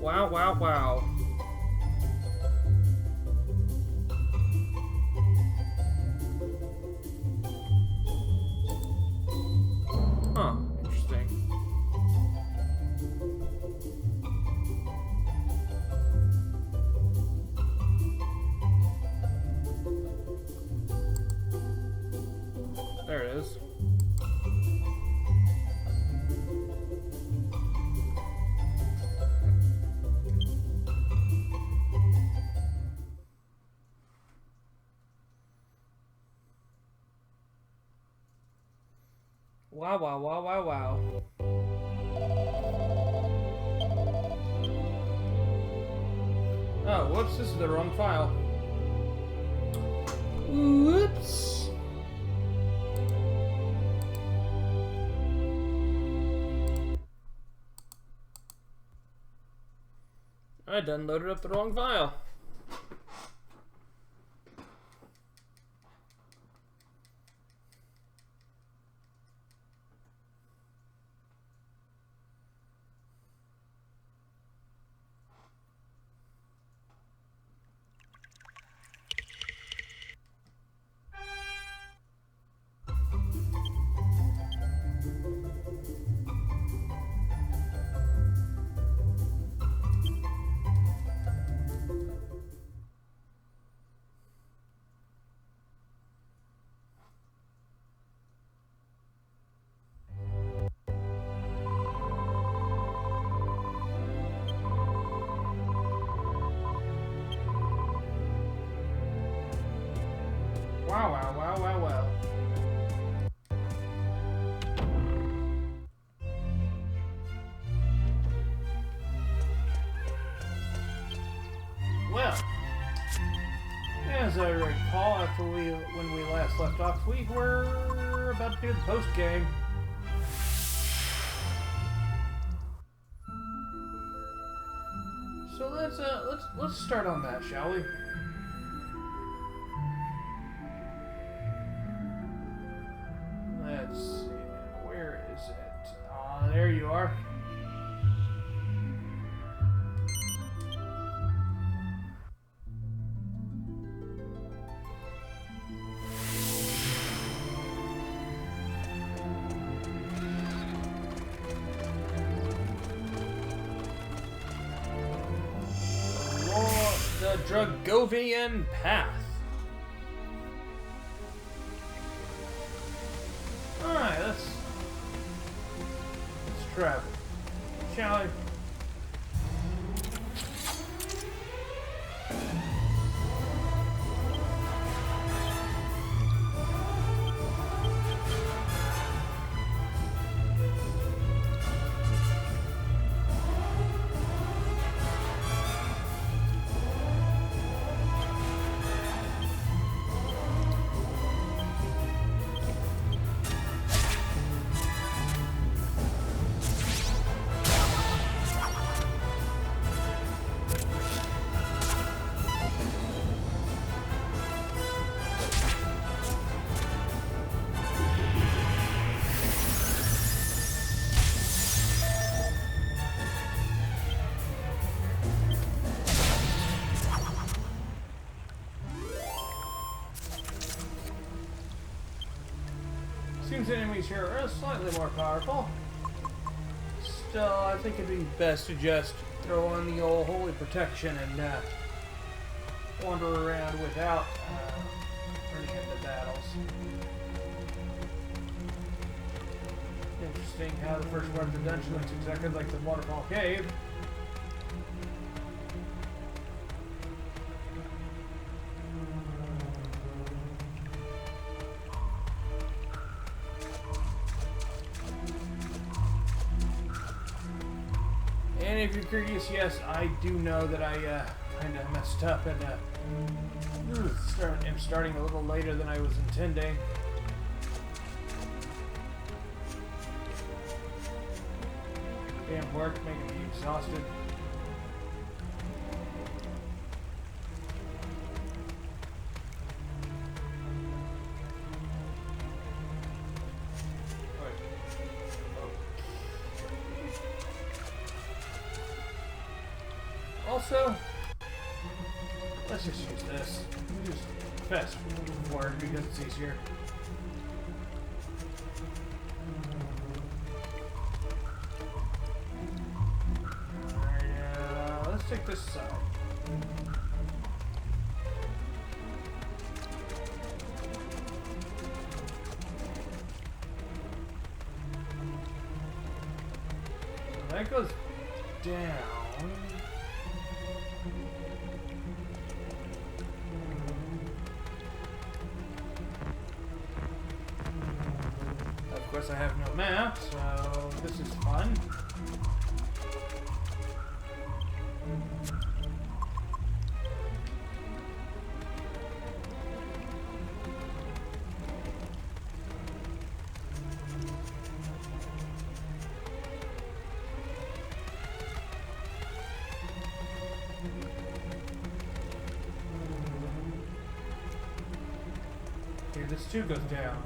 Wow, wow, wow. Huh, interesting. There it is. Wow, wow, wow, wow, wow. Oh, whoops, this is the wrong file. Whoops. I done loaded up the wrong file. Wow, wow, wow, wow, wow. Well, as I recall, when we last left off, we were about to do the post game. So let's start on that, shall we? Let's see. Where is it? Ah, there you are. The Dragovian Path. Alright, let's travel. Shall we? Seems enemies here are slightly more powerful. Still, I think it'd be best to just throw on the old holy protection and wander around without running into battles. Interesting how the first part of the dungeon looks exactly like the waterfall cave. And if you're curious, yes, I do know that I kind of messed up and am starting a little later than I was intending. Damn work making me exhausted. also, let's just use this. Just fast forward because it's easier. Alright, let's take this side. That goes down. Of course, I have no map, so this is fun. Here, this too goes down.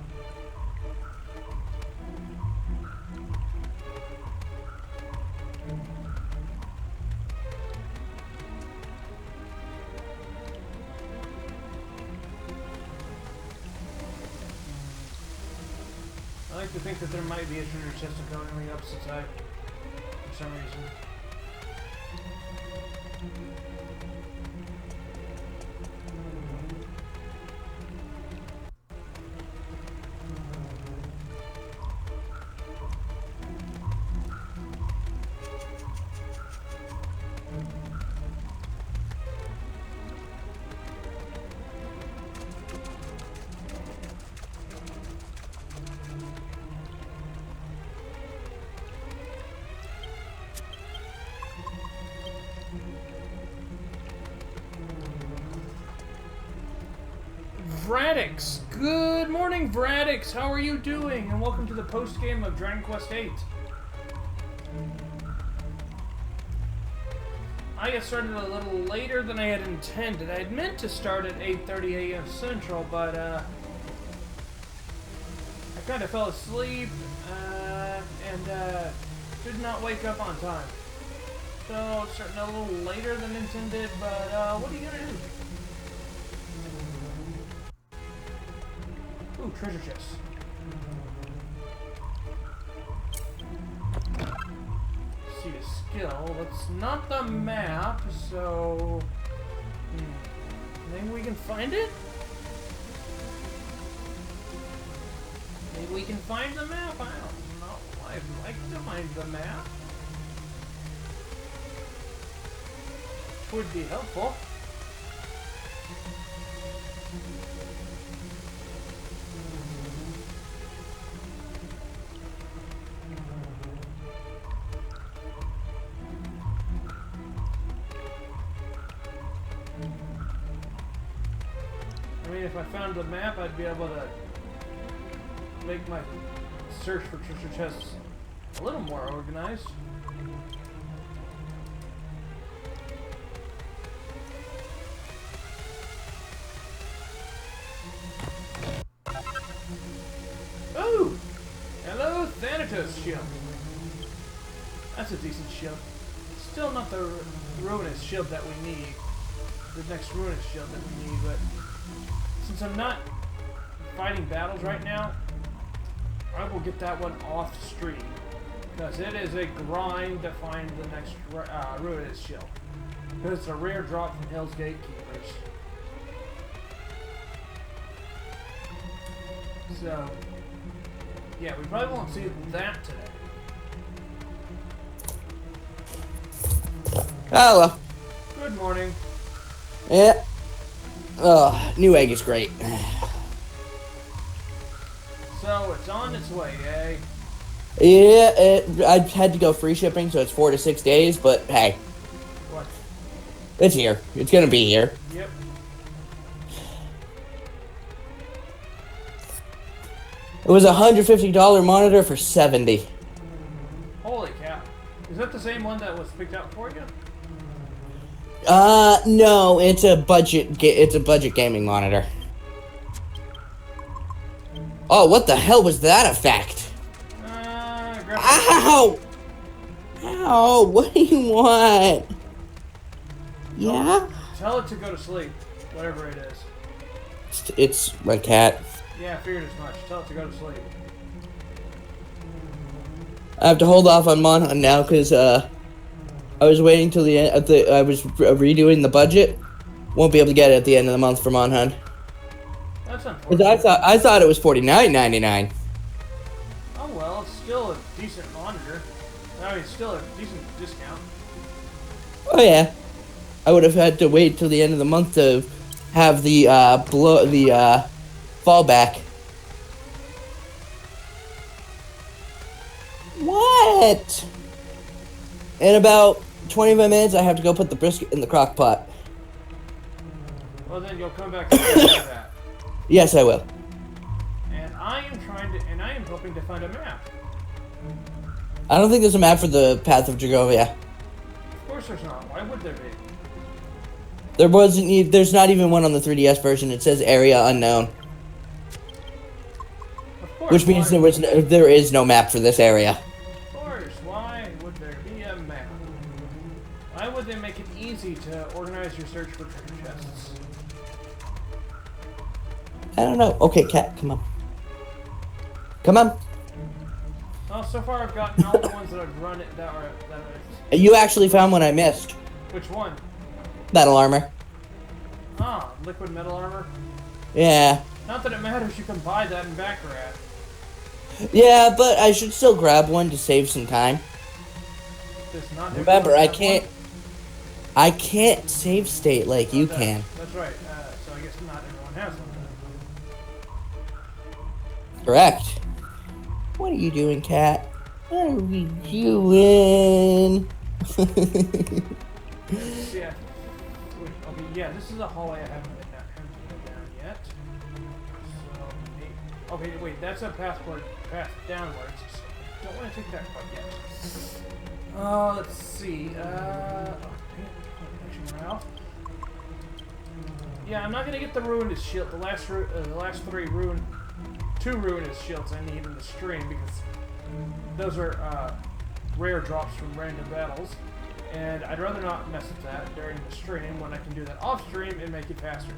I like to think that there might be a treasure chest going on the opposite side for some reason. Vradix! Good morning, Vradix! How are you doing? And welcome to the post-game of Dragon Quest VIII. I got started a little later than I had intended. I had meant to start at 8:30 a.m. Central, but I kind of fell asleep and did not wake up on time. So, starting a little later than intended, but what are you gonna do? Ooh, treasure chest. See the skill. It's not the map, so... Maybe we can find it? Maybe we can find the map? I don't know. I'd like to find the map. Would be helpful. I mean, if I found the map, I'd be able to make my search for treasure chests a little more organized. Oh! Hello, Thanatos shield. That's a decent shield. Still not the ruinous shield that we need. The next ruinous shield that we need, but since I'm not fighting battles right now, I will get that one off stream. Because it is a grind to find the next ruinous shield. Because it's a rare drop from Hell's Gatekeepers. So, yeah, we probably won't see that today. Hello. Good morning. Yeah. Oh, new egg is great. So, it's on its way, eh? Yeah, I had to go free shipping, so it's 4 to 6 days, but hey. What? It's here. It's gonna be here. Yep. It was a $150 monitor for $70. Holy cow. Is that the same one that was picked out for you? No, it's a budget gaming monitor. Oh, what the hell was that effect? Ow! Ow! What do you want? Yeah? Tell it to go to sleep, whatever it is. It's my cat. Yeah, I figured as much. Tell it to go to sleep. I have to hold off on Monhunt now because I was waiting till the end. I was redoing the budget. Won't be able to get it at the end of the month for Monhunt. That's unfortunate. I thought it was $49.99. Oh well, it's still a decent monitor. I mean, it's still a decent discount. Oh yeah, I would have had to wait till the end of the month to have the fallback. What? In about 25 minutes, I have to go put the brisket in the crock pot. Well, then you'll come back and do that. Yes, I will. And I am hoping to find a map. I don't think there's a map for the Path of Dragovia. Of course there's not. Why would there be? There wasn't. There's not even one on the 3DS version. It says area unknown, Of course. which means there is no map for this area. Of course. Why would there be a map? Why would they make it easy to organize your search for treasure chests? I don't know. Okay, cat, come on. Come on. Well, so far I've gotten all the ones that I've run it that are. You actually found one I missed. Which one? Metal armor. Ah, liquid metal armor. Yeah. Not that it matters. You can buy that in Baccarat. Yeah, but I should still grab one to save some time. Does not Remember, everyone I have can't. one? I can't save state like you can. That's right. So I guess not everyone has one. Correct. What are you doing, cat? What are we doing? Yeah. Wait, okay, yeah, this is a hallway I haven't been down yet. So, okay, wait, that's a path downwards. So don't want to take that quite yet. Let's see. Connection Ralph. Yeah, I'm not gonna get the ruinous shield. The last two ruinous shields I need in the stream because those are rare drops from random battles. And I'd rather not mess with that during the stream when I can do that off stream and make it faster.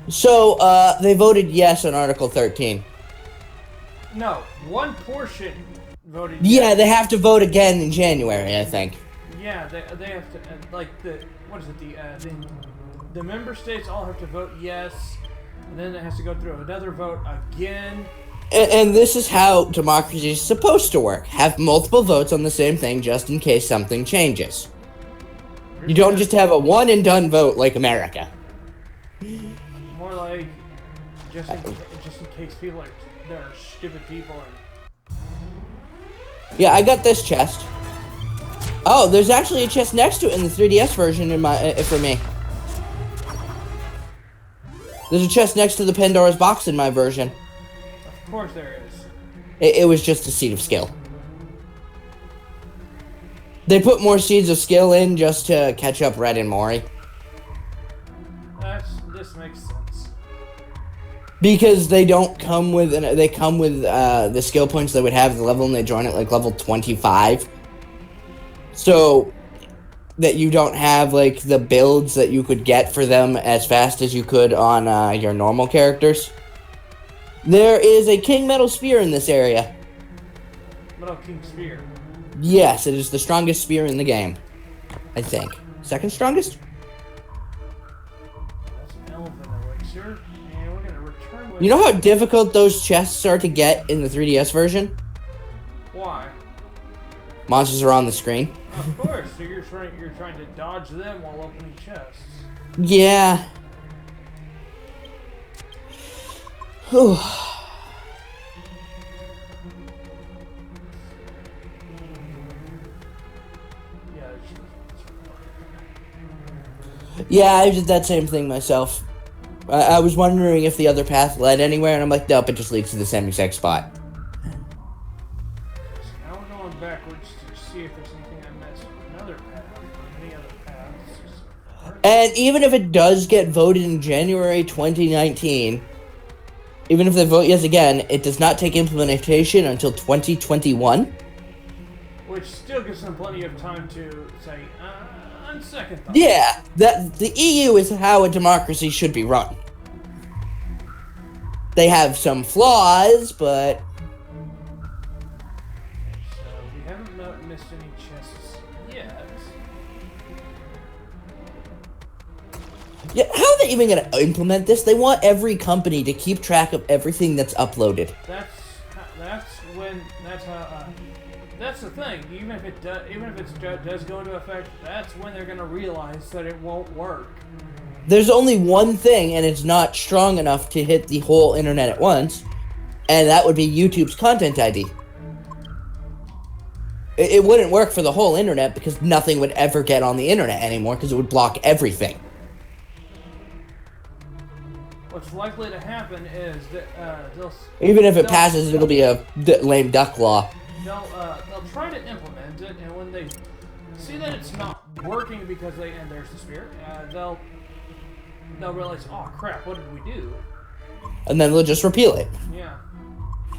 So, they voted yes on Article 13. No, one portion voted Yeah, yes. they have to vote again in January, I think. Yeah, they have to, like, what is it, the member states all have to vote yes, and then it has to go through another vote again. And this is how democracy is supposed to work. Have multiple votes on the same thing just in case something changes. You don't just have a one and done vote like America. More like, just in case people there are stupid people and... Yeah, I got this chest. Oh, there's actually a chest next to it in the 3DS version for me. There's a chest next to the Pandora's box in my version. Of course there is. It was just a seed of skill. They put more seeds of skill in just to catch up Red and Mori. This makes sense. Because they don't come with, they come with the skill points they would have at the level and they join at like level 25. So that you don't have like the builds that you could get for them as fast as you could on your normal characters. There is a King Metal Spear in this area. Metal King Spear. Yes, it is the strongest spear in the game. I think. Second strongest? That's an elephant elixir, and we're gonna return with... You know how difficult those chests are to get in the 3DS version? Why? Monsters are on the screen. Of course, so you're trying to dodge them while opening chests. Yeah. Whew. Yeah, I did that same thing myself. I was wondering if the other path led anywhere, and I'm like, nope, it just leads to the same exact spot. So now we're going backwards to see if there's anything I missed. Another path, or any other paths. And even if it does get voted in January 2019, even if they vote yes again, it does not take implementation until 2021. Which still gives them plenty of time to say, On second thought. Yeah, that the EU is how a democracy should be run. They have some flaws, but So we haven't missed any chests yet. yeah, how are they even going to implement this? They want every company to keep track of everything that's uploaded. That's the thing. Even if it does go into effect, that's when they're gonna realize that it won't work. There's only one thing, and it's not strong enough to hit the whole internet at once, and that would be YouTube's Content ID. It wouldn't work for the whole internet because nothing would ever get on the internet anymore because it would block everything. What's likely to happen is that Even if it passes, it'll be a lame duck law. They'll try to implement it, and when they see that it's not working because and there's the spear, they'll realize, oh crap, what did we do? And then they'll just repeal it. Yeah.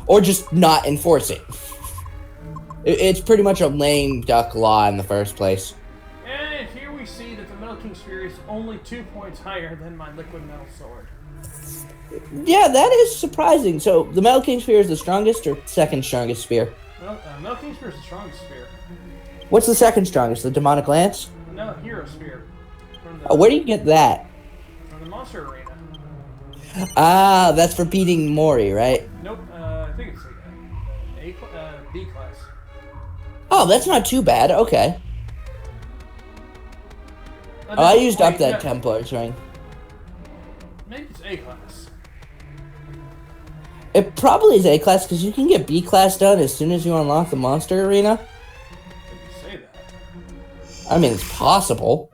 Or just not enforce it. It's pretty much a lame duck law in the first place. And here we see that the Metal King Spear is only 2 points higher than my liquid metal sword. Yeah, that is surprising. So, the Metal King Spear is the strongest or second strongest spear? Metal King Spear is the strongest spear. What's the second strongest? The Demonic Lance? No, Hero Spear. Where do you get that? From the Monster Arena. Ah, that's for beating Mori, right? Nope, I think it's B class. Oh, that's not too bad. Okay. I used up that Templar's ring. Maybe it's A class. It probably is A class because you can get B class done as soon as you unlock the Monster Arena. Did you say that? I mean, it's possible.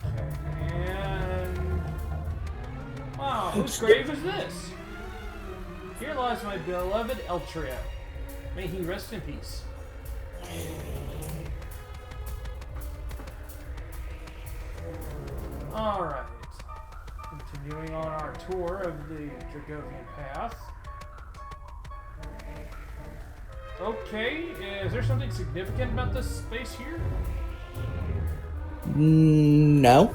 Okay, and... Wow, whose grave is this? Here lies my beloved El Trio. May he rest in peace. Alright. Continuing on our tour of the Dragovian path. Okay, is there something significant about this space here? No.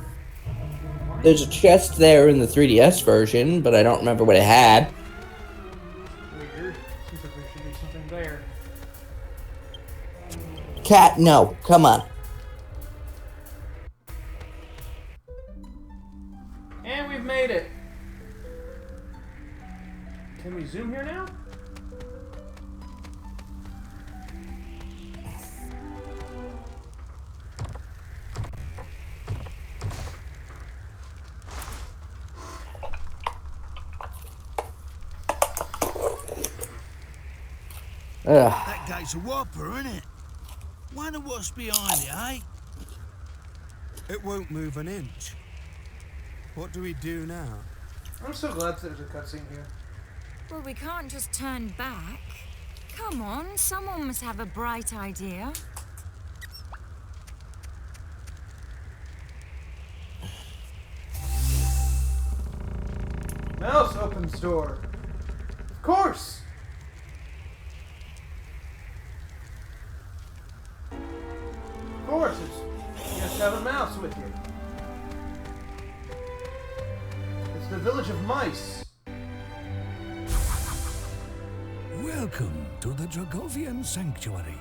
There's a chest there in the 3DS version, but I don't remember what it had. Weird. Seems like there should be something there. Cat, no. Come on. And we've made it. Can we zoom here now? That gate's a whopper, isn't it? Wonder what's behind it, eh? It won't move an inch. What do we do now? I'm so glad there's a cutscene here. Well, we can't just turn back. Come on, someone must have a bright idea. Mouse opens door. Of course! Of course, you just have a mouse with you. It's the village of mice. Welcome to the Dragovian Sanctuary.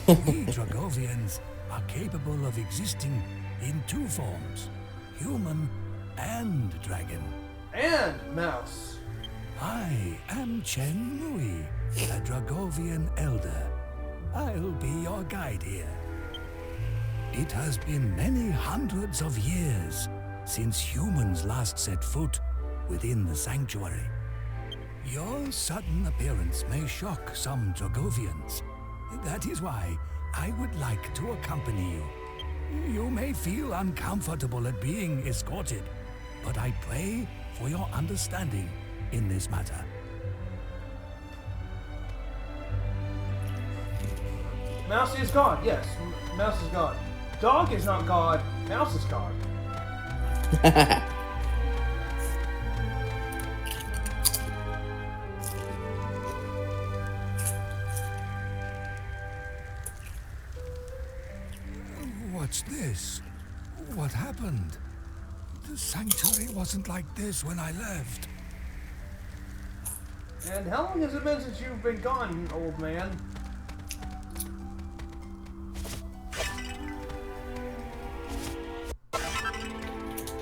We Dragovians are capable of existing in two forms, human and dragon. And mouse. I am Chen Nui, a Dragovian elder. I'll be your guide here. It has been many hundreds of years since humans last set foot within the sanctuary. Your sudden appearance may shock some Dragovians. That is why I would like to accompany you. You may feel uncomfortable at being escorted, but I pray for your understanding in this matter. Mouse is God, yes. Mouse is God. Dog is not God. Mouse is God. What's this? What happened? The sanctuary wasn't like this when I left. And how long has it been since you've been gone, old man?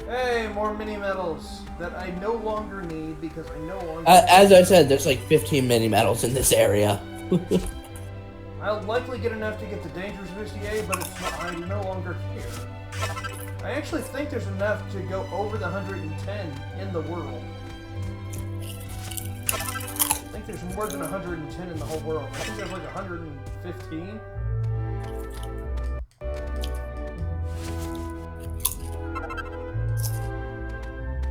Hey, more mini medals that I no longer need because I no longer. As I said, there's like 15 mini medals in this area. I'll likely get enough to get the Dangerous Bustier, but it's not, I no longer care. I actually think there's enough to go over the 110 in the world. I think there's more than 110 in the whole world. I think there's like 115.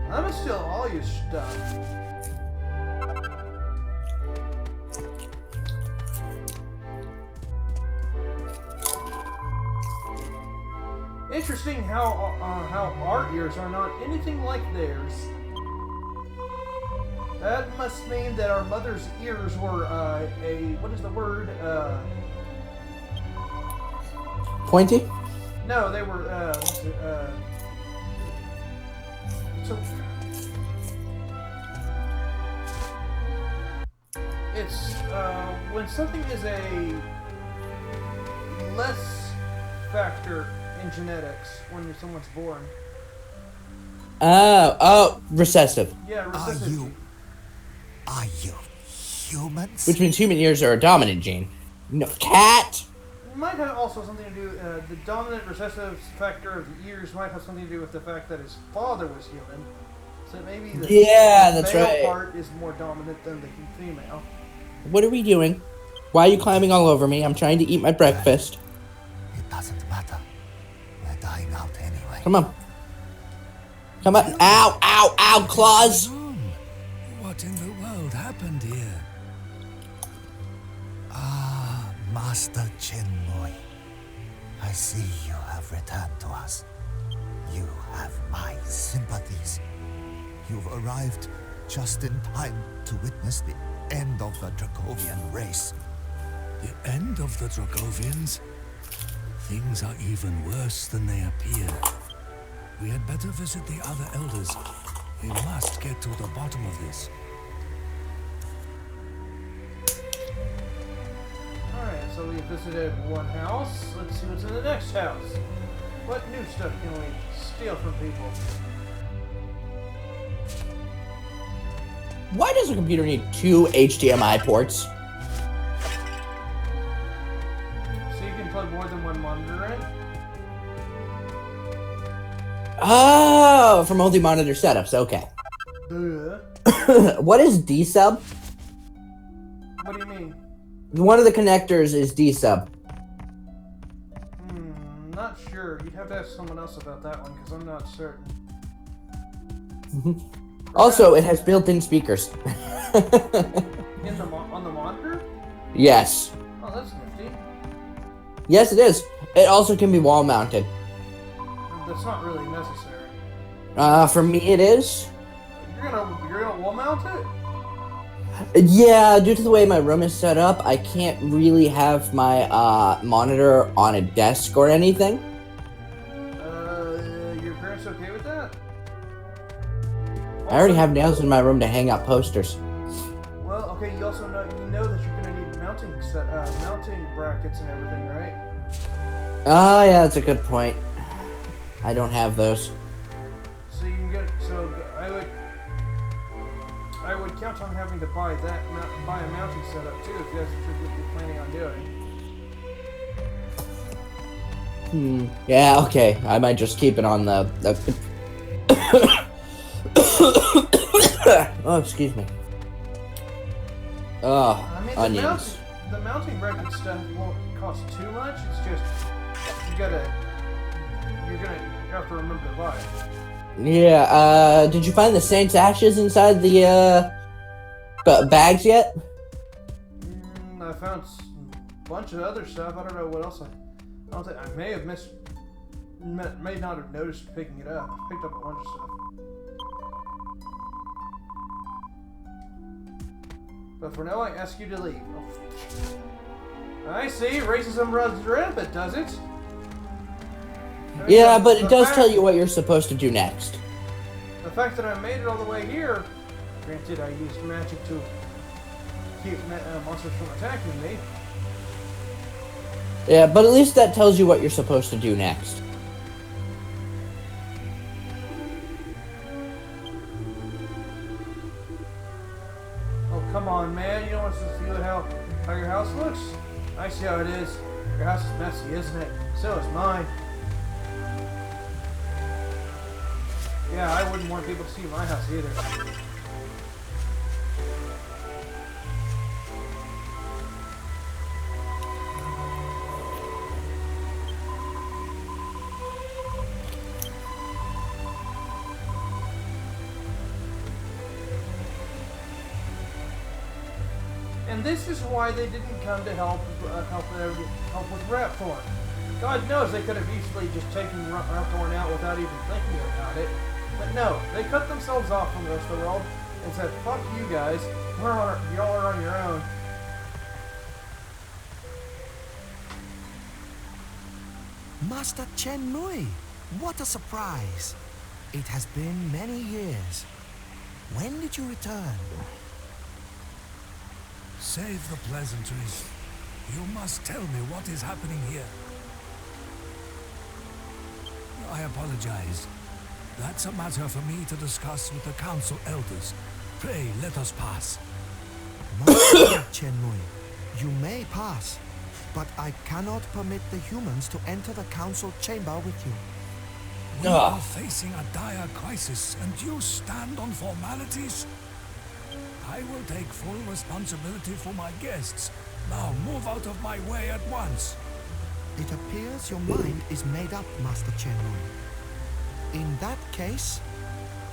I'm gonna steal all your stuff. Interesting how our ears are not anything like theirs. That must mean that our mother's ears were what is the word? Pointy? No, they were so it's when something is a less factor in genetics when someone's born. Oh, recessive. Yeah, recessive. Are you humans? Which means human ears are a dominant gene. No, cat! Might have also something to do, the dominant recessive factor of the ears might have something to do with the fact that his father was human. So maybe the that's male right. part is more dominant than the female. What are we doing? Why are you climbing all over me? I'm trying to eat my breakfast. It doesn't matter. We're dying out anyway. Come on. Come on. Ow, ow, ow, claws! What in the world happened here? Ah, Master Chenmui. I see you have returned to us. You have my sympathies. You've arrived just in time to witness the end of the Dracovian race. The end of the Dracovians? Things are even worse than they appear. We had better visit the other elders. We must get to the bottom of this. Alright, so we visited one house. Let's see what's in the next house. What new stuff can we steal from people? Why does a computer need 2 HDMI ports? So you can plug more than one monitor in? Oh, for multi-monitor setups, okay. What is D-sub? What do you mean? One of the connectors is D-sub. Not sure. You'd have to ask someone else about that one, because I'm not certain. Also, it has built-in speakers. On the monitor? Yes. Oh, that's nifty. Yes, it is. It also can be wall-mounted. That's not really necessary. For me, it is. You're gonna wall mount it? Yeah, due to the way my room is set up, I can't really have my monitor on a desk or anything. Your parents okay with that? I already have nails in my room to hang out posters. Well, okay. You also know that you're gonna need mounting brackets and everything, right? Oh, yeah, that's a good point. I don't have those. So you can get. So I would count on having to buy a mounting setup too, if that's what you're planning on doing. Yeah, okay. I might just keep it on the oh, excuse me. Oh, I mean, onions. The mounting bracket stuff won't cost too much. It's just you're gonna have to remember to buy it. Yeah, did you find the Saint's ashes inside the, bags yet? I found a bunch of other stuff. I don't know what else I don't think I may not have noticed picking it up. I picked up a bunch of stuff. But for now, I ask you to leave. Oh. I see. Racism runs rampant, does it? Yeah, but it does tell you what you're supposed to do next. The fact that I made it all the way here, granted I used magic to keep monsters from attacking me. Yeah, but at least that tells you what you're supposed to do next. Oh, come on, man. You don't want us to feel how your house looks? I see how it is. Your house is messy, isn't it? So is mine. Yeah, I wouldn't want people to see my house either. And this is why they didn't come to help with Rapthorn. God knows they could have easily just taken Rapthorn out without even thinking about it. But no, they cut themselves off from the rest of the world and said, fuck you guys, y'all are on your own. Master Chen-Mui, what a surprise. It has been many years. When did you return? Save the pleasantries. You must tell me what is happening here. I apologize. That's a matter for me to discuss with the council elders. Pray, let us pass. Master Chen-Mui, you may pass, but I cannot permit the humans to enter the council chamber with you. We are facing a dire crisis, and you stand on formalities? I will take full responsibility for my guests. Now move out of my way at once. It appears your mind is made up, Master Chen-Mui. In that case,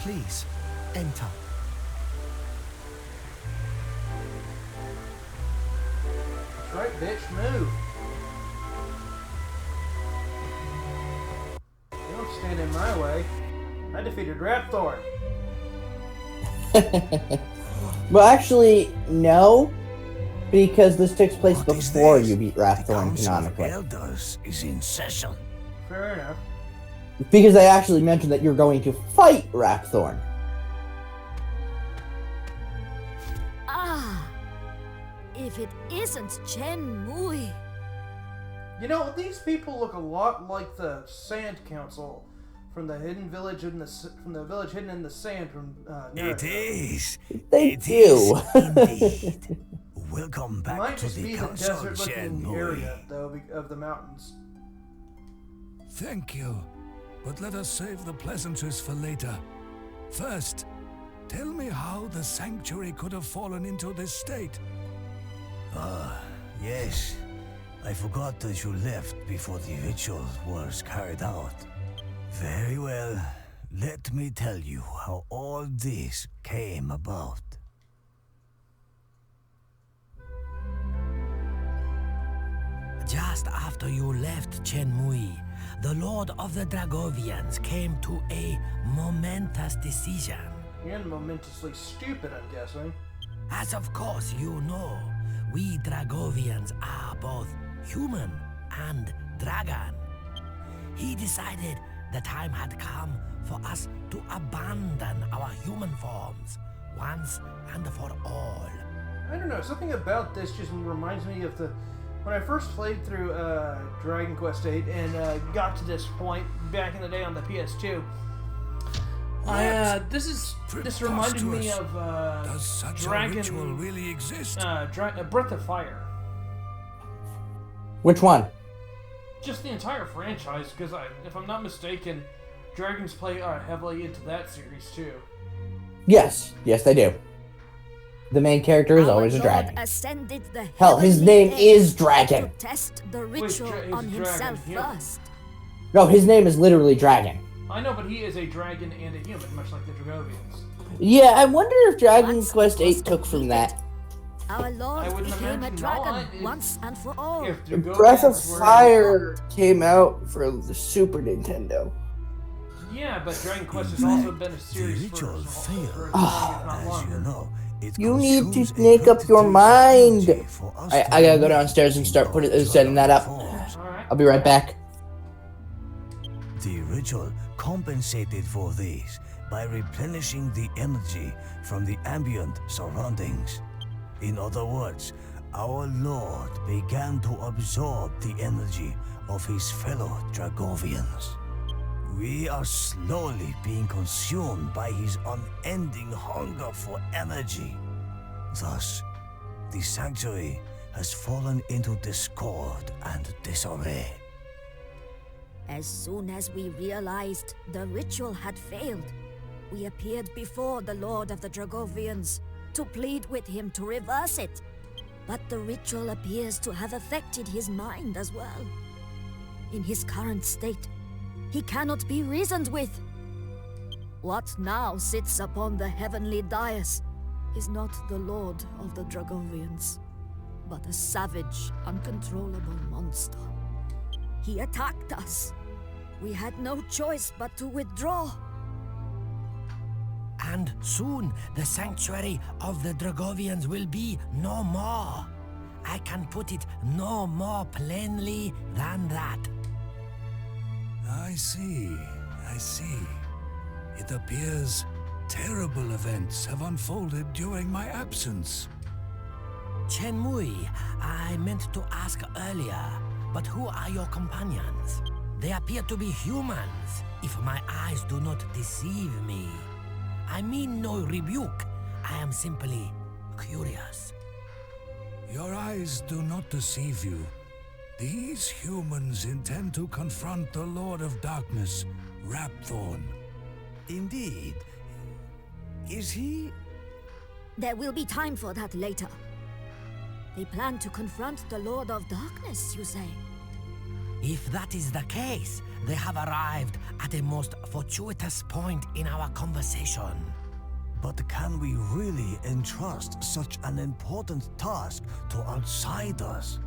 please, enter. That's right, bitch, move. You don't stand in my way. I defeated Rapthorn. Well, actually, no. Because this takes place before you beat Rapthorn canonically. Elders is in session. Fair enough. Because they actually mentioned that you're going to fight Rapthorn. Ah, if it isn't Chen-Mui. You know, these people look a lot like the Sand Council from the hidden village in the village hidden in the sand from Naruto. It is. They It do. is indeed. Welcome It back might to just the be the council, desert-looking Chen-Mui. area, though, of the mountains. Thank you. But let us save the pleasantries for later. First, tell me how the sanctuary could have fallen into this state. Yes. I forgot that you left before the ritual was carried out. Very well. Let me tell you how all this came about. Just after you left Chen-Mui, the Lord of the Dragovians came to a momentous decision. And momentously stupid, I'm guessing. As of course you know, we Dragovians are both human and dragon. He decided the time had come for us to abandon our human forms once and for all. I don't know, something about this just reminds me of when I first played through Dragon Quest VIII and got to this point back in the day on the PS2. This reminded me of Does such Dragon a ritual really exist? Breath of Fire. Which one? Just the entire franchise, because if I'm not mistaken, dragons play heavily into that series too. Yes, they do. The main character is always a dragon. Ascended the Hell, his heavenly name air is Dragon. to test the ritual is on Dragon himself human? first. No, his name is literally Dragon. I know, but he is a dragon and a human, much like the Dragovians. Yeah, I wonder if Dragon Once Quest was 8 took from that. Our I Lord wouldn't became a imagine dragon not. once and for all. If Dragovians Breath of were- Fire came out for the Super Nintendo. Yeah, but Dragon Quest has also been a series The ritual for failed. as long, if not As you longer. know, it You need to consumes a make up great your deal of mind. energy for us I to gotta go move downstairs and start in our setting that up. forms. Alright. I'll be right back. The ritual compensated for this by replenishing the energy from the ambient surroundings. In other words, our Lord began to absorb the energy of his fellow Dragovians. We are slowly being consumed by his unending hunger for energy. Thus, the sanctuary has fallen into discord and disarray. As soon as we realized the ritual had failed, we appeared before the Lord of the Dragovians to plead with him to reverse it. But the ritual appears to have affected his mind as well. In his current state, he cannot be reasoned with. What now sits upon the heavenly dais is not the Lord of the Dragovians, but a savage, uncontrollable monster. He attacked us. We had no choice but to withdraw. And soon the sanctuary of the Dragovians will be no more. I can put it no more plainly than that. I see. It appears terrible events have unfolded during my absence. Chenmui, I meant to ask earlier, but who are your companions? They appear to be humans, if my eyes do not deceive me. I mean no rebuke. I am simply curious. Your eyes do not deceive you. These humans intend to confront the Lord of Darkness, Rapthorn. Indeed. Is he? There will be time for that later. They plan to confront the Lord of Darkness, you say? If that is the case, they have arrived at a most fortuitous point in our conversation. But can we really entrust such an important task to outsiders?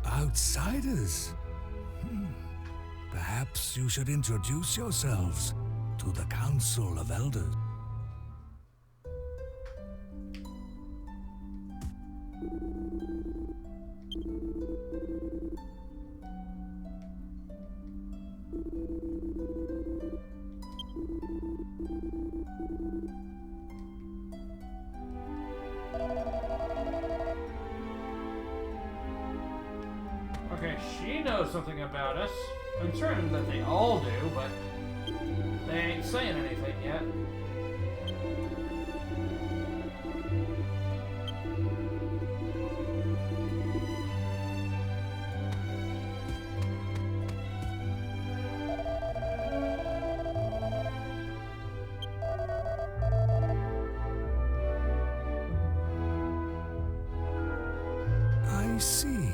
Outsiders? Perhaps you should introduce yourselves to the Council of Elders. Okay, she knows something about us. I'm certain that they all do, but they ain't saying anything yet. I see.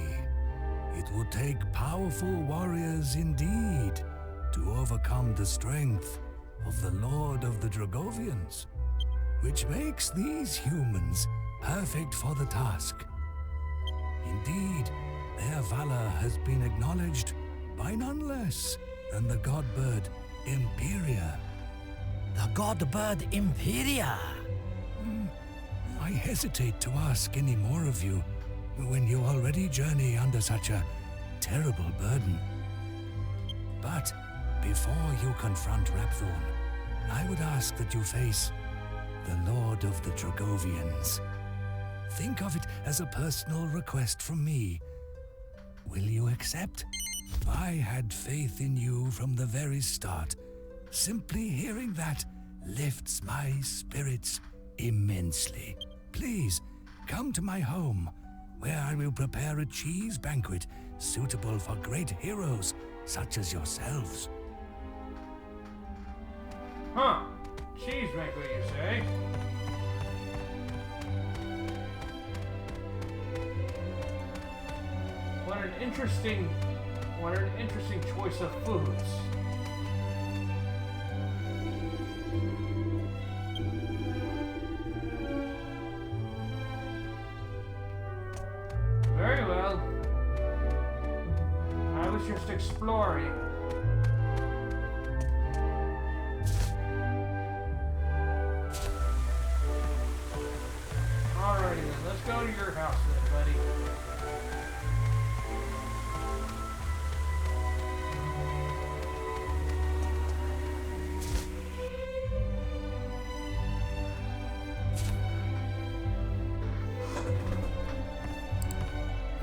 It would take powerful warriors indeed to overcome the strength of the Lord of the Dragovians, which makes these humans perfect for the task. Indeed, their valor has been acknowledged by none less than the godbird Imperia. The god-bird Imperia? I hesitate to ask any more of you when you already journey under such a terrible burden. But before you confront Rapthorn, I would ask that you face the Lord of the Dragovians. Think of it as a personal request from me. Will you accept? I had faith in you from the very start. Simply hearing that lifts my spirits immensely. Please, come to my home, where I will prepare a cheese banquet suitable for great heroes such as yourselves. Huh. Cheese banquet, you say? What an interesting choice of foods. Very well. I was just exploring. Alrighty then, let's go to your house then, buddy.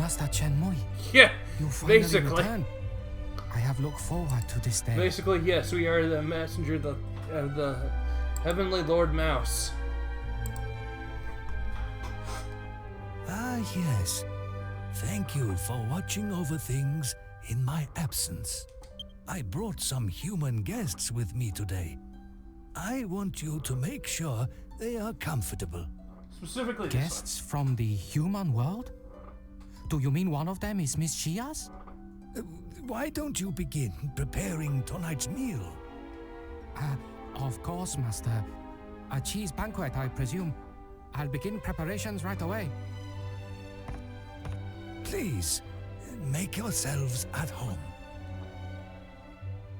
Master Chenmui. Yeah, You finally basically. returned. I have looked forward to this day. Basically, yes, we are the messenger of the Heavenly Lord Mouse. Ah, yes. Thank you for watching over things in my absence. I brought some human guests with me today. I want you to make sure they are comfortable. Specifically, Guests from the human world? Do you mean one of them is Miss Chia's? Why don't you begin preparing tonight's meal? Of course, Master. A cheese banquet, I presume. I'll begin preparations right away. Please, make yourselves at home.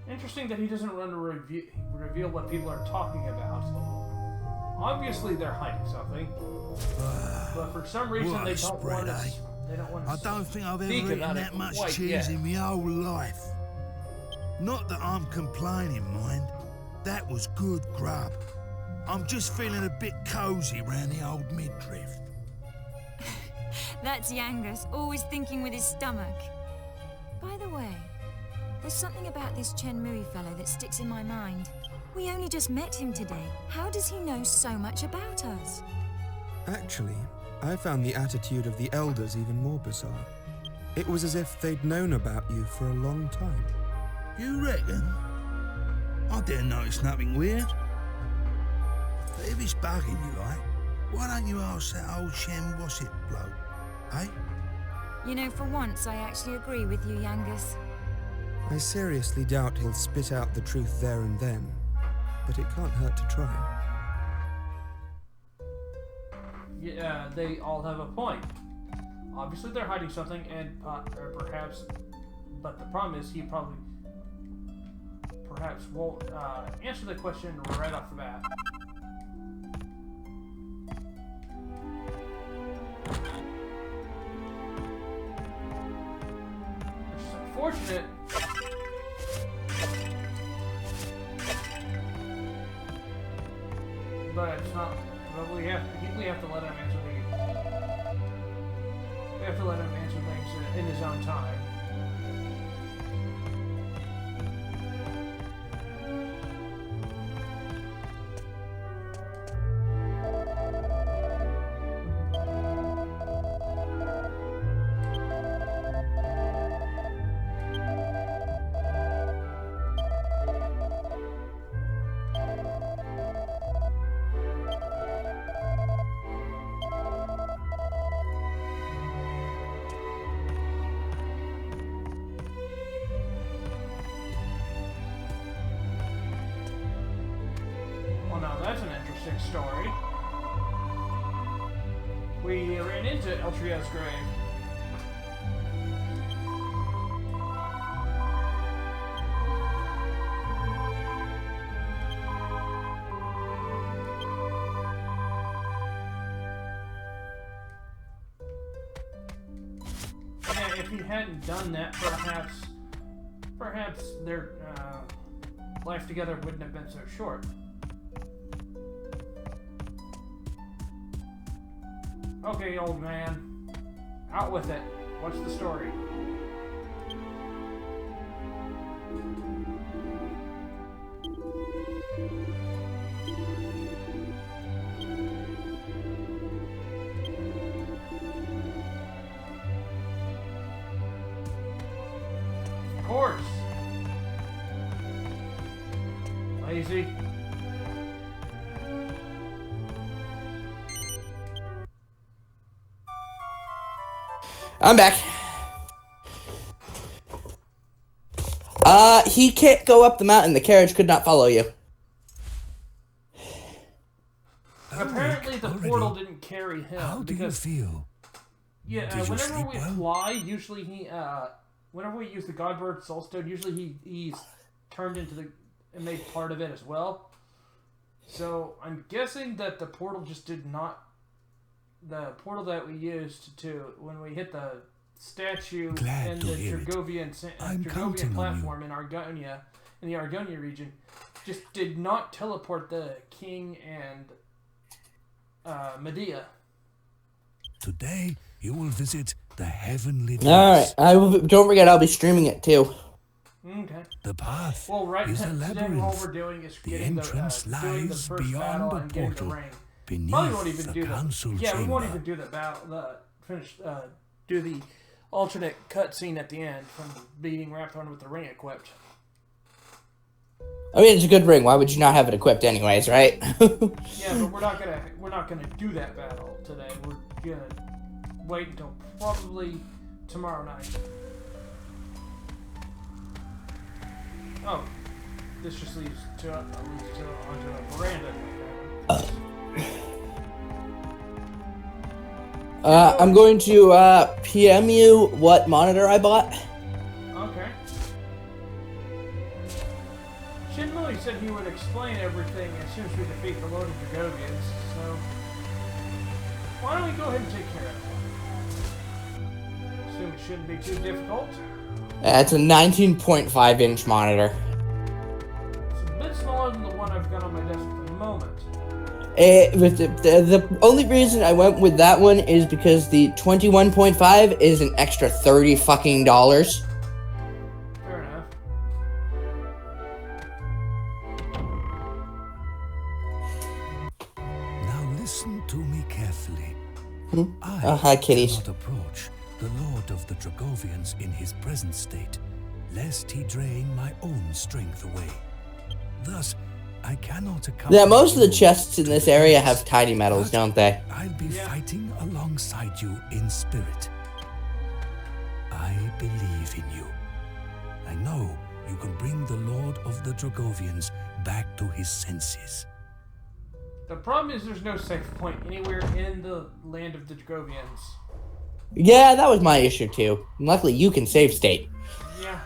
Interesting that he doesn't run to reveal what people are talking about. Obviously, they're hiding something, but for some reason What they a don't spread, want to. eh? They don't want to. I don't think I've ever speak eaten about that it much quite cheese yet. in my whole life. Not that I'm complaining, mind. That was good grub. I'm just feeling a bit cozy round the old midriff. That's Yangus, always thinking with his stomach. By the way, there's something about this Chenmui fellow that sticks in my mind. We only just met him today. How does he know so much about us? Actually, I found the attitude of the elders even more bizarre. It was as if they'd known about you for a long time. You reckon? I didn't notice nothing weird. But if it's bugging you, like, why don't you ask that old Shem Wassett bloke, eh? You know, for once, I actually agree with you, Yangus. I seriously doubt he'll spit out the truth there and then, but it can't hurt to try. Yeah, they all have a point. Obviously, they're hiding something, and or perhaps, but the problem is he probably, perhaps won't answer the question right off the bat. Which is unfortunate. But it's not. But we have to let him answer we have to let him answer things in his own time. Well, now that's an interesting story. We ran into Eltria's grave. Yeah, if he hadn't done that, perhaps their life together wouldn't have been so short. Okay, old man. Out with it. What's the story? Of course. Lazy. I'm back. He can't go up the mountain. The carriage could not follow you. Apparently the portal didn't carry him. How do you feel? Yeah, Did you whenever sleep we well? fly, usually whenever we use the Godbird Soulstone, usually he's turned into and made part of it as well. So I'm guessing that the portal just did not. The portal that we used to when we hit the statue Glad and to the hear it. I'm counting Dragovian on you. platform in the Argonia region just did not teleport the king and Medea. Today, you will visit the heavenly Alright, place. don't forget I'll be streaming it too. Okay. The path Well, right is a today all labyrinth. we're doing is The getting entrance doing the lies first battle beyond and a getting the portal ring. Probably won't beneath even the do council Yeah, we won't chamber. even do the battle. Do the alternate cutscene at the end from beating Rapthorn with the ring equipped. I mean, it's a good ring. Why would you not have it equipped anyways, right? Yeah, but we're not gonna do that battle today. We're gonna wait until probably tomorrow night. Oh, this just leads to onto a veranda. I'm going to PM you what monitor I bought. Okay. Shinmui said he would explain everything as soon as we defeat the Lord of Dragovians, so why don't we go ahead and take care of it? Assume it shouldn't be too difficult. It's a 19.5 inch monitor. It's a bit smaller than the one I've got on my desk at the moment. The only reason I went with that one is because the 21.5 is an extra $30 Fair enough. Now listen to me carefully. Hi, kitties. Cannot approach the Lord of the Dragovians in his present state, lest he drain my own strength away. Thus, I cannot accompany Yeah, most of the you chests in to this the area gates, have tiny medals, but don't they? I'll be fighting alongside you in spirit. I believe in you. I know you can bring the Lord of the Dragovians back to his senses. The problem is there's no safe point anywhere in the land of the Dragovians. Yeah, that was my issue too. Luckily, you can save state. Yeah.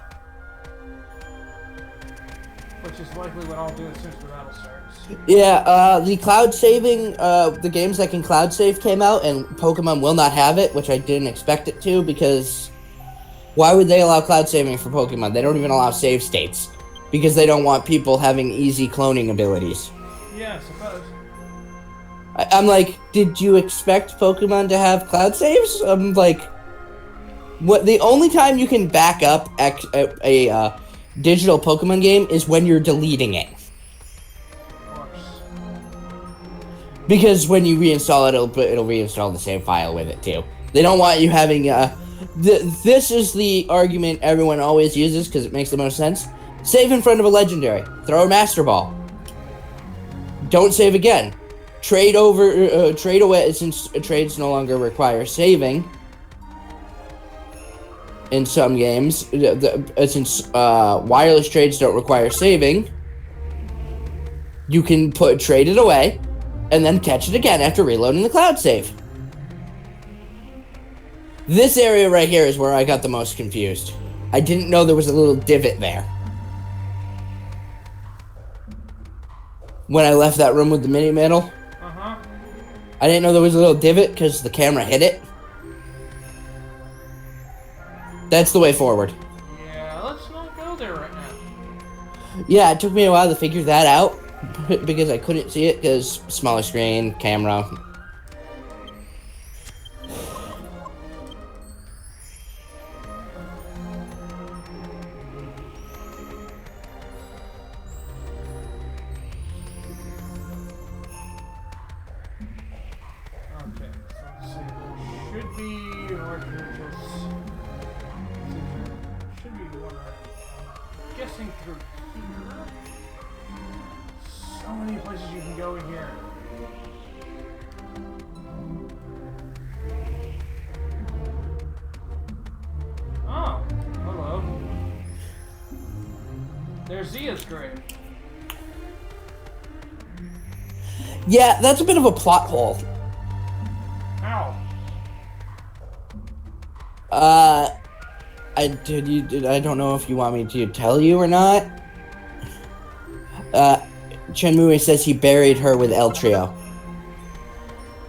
Which is likely what I'll do as soon as the battle starts. Yeah, the cloud saving, the games that can cloud save came out, and Pokemon will not have it, which I didn't expect it to, because why would they allow cloud saving for Pokemon? They don't even allow save states, because they don't want people having easy cloning abilities. Yeah, I suppose. I'm like, did you expect Pokemon to have cloud saves? I'm like, what? The only time you can back up a digital Pokemon game is when you're deleting it. Of course. Because when you reinstall it, it'll reinstall the same file with it too. They don't want you having this is the argument everyone always uses because it makes the most sense. Save in front of a legendary. Throw a Master Ball. Don't save again. Trade away since trades no longer require saving. In some games, since wireless trades don't require saving, you can trade it away, and then catch it again after reloading the cloud save. This area right here is where I got the most confused. I didn't know there was a little divot there. When I left that room with the mini medal, I didn't know there was a little divot because the camera hit it. That's the way forward. Yeah, let's not go there right now. Yeah, it took me a while to figure that out because I couldn't see it because smaller screen, camera. Okay, so let's see. There should be should be one I'm guessing through here. So many places you can go in here. Oh, hello. There's Zia's grave. Yeah, that's a bit of a plot hole. How? I don't know if you want me to tell you or not. Shenmue says he buried her with El Trio.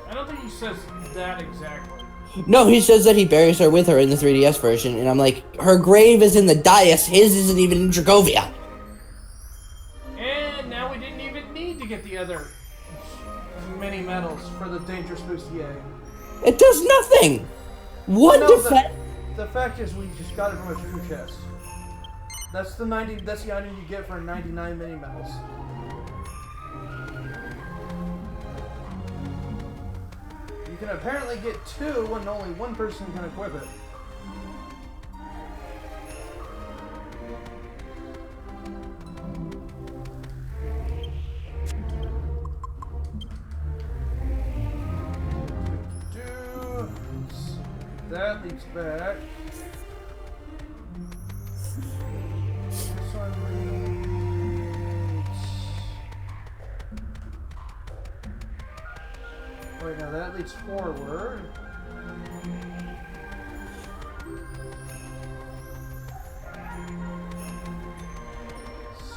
I don't think he says that exactly. No, he says that he buries her with her in the 3DS version, and I'm like, her grave is in the dais, his isn't even in Dragovia. And now we didn't even need to get the other mini medals for the Dangerous Boost EA. It does nothing! What No, defense? the fact is, we just got it from a true chest. That's the 90. That's the item you get for 99 mini medals. You can apparently get 2 when only one person can equip it. That leads back. This one leads. Wait, now that leads forward.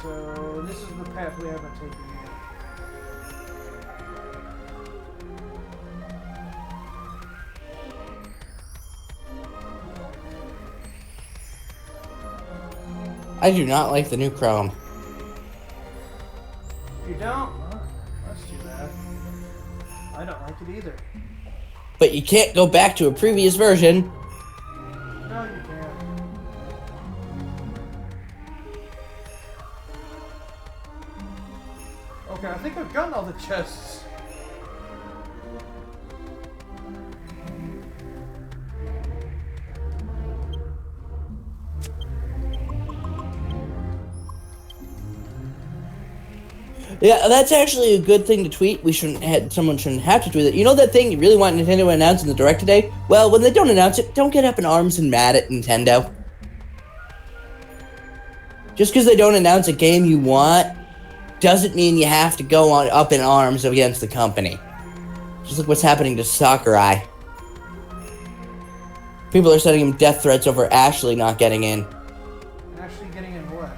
So this is the path we haven't taken yet. I do not like the new Chrome. You don't? Well, that's too bad. I don't like it either. But you can't go back to a previous version. No, you can't. Okay, I think I've gotten all the chests. Yeah, that's actually a good thing to tweet. Someone shouldn't have to tweet it. You know that thing you really want Nintendo to announce in the Direct today? Well, when they don't announce it, don't get up in arms and mad at Nintendo. Just because they don't announce a game you want, doesn't mean you have to go up in arms against the company. Just look what's happening to Sakurai. People are sending him death threats over Ashley not getting in. Ashley getting in what?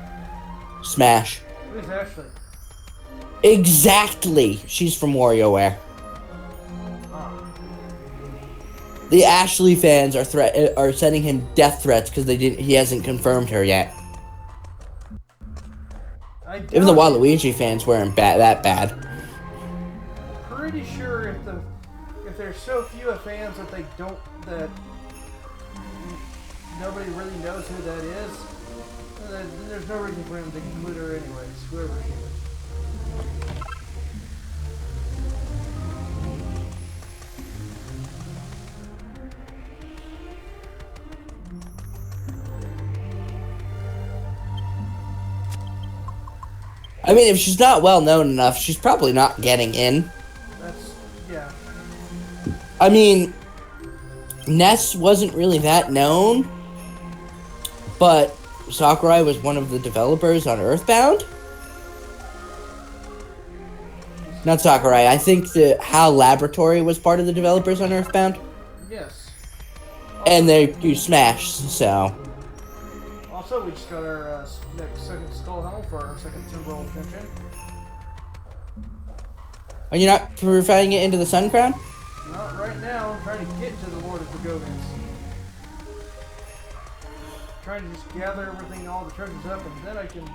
Smash. Who's Ashley? Exactly. She's from WarioWare. Oh. The Ashley fans are sending him death threats because he hasn't confirmed her yet. Even the Waluigi fans weren't that bad. Pretty sure if there's so few fans that nobody really knows who that is, then there's no reason for him to include her anyways, whoever he is. I mean, if she's not well known enough, she's probably not getting in. Yeah. I mean, Ness wasn't really that known, but Sakurai was one of the developers on Earthbound. Not Sakurai, I think the HAL Laboratory was part of the developers on Earthbound. Yes. And they do Smash, so. Also, we just got our second skull helmet for our second temporal extension. Are you not purifying it into the Sun Crown? Not right now. I'm trying to get to the Lord of the Dragovians. Trying to just gather everything, all the treasures up, and then I can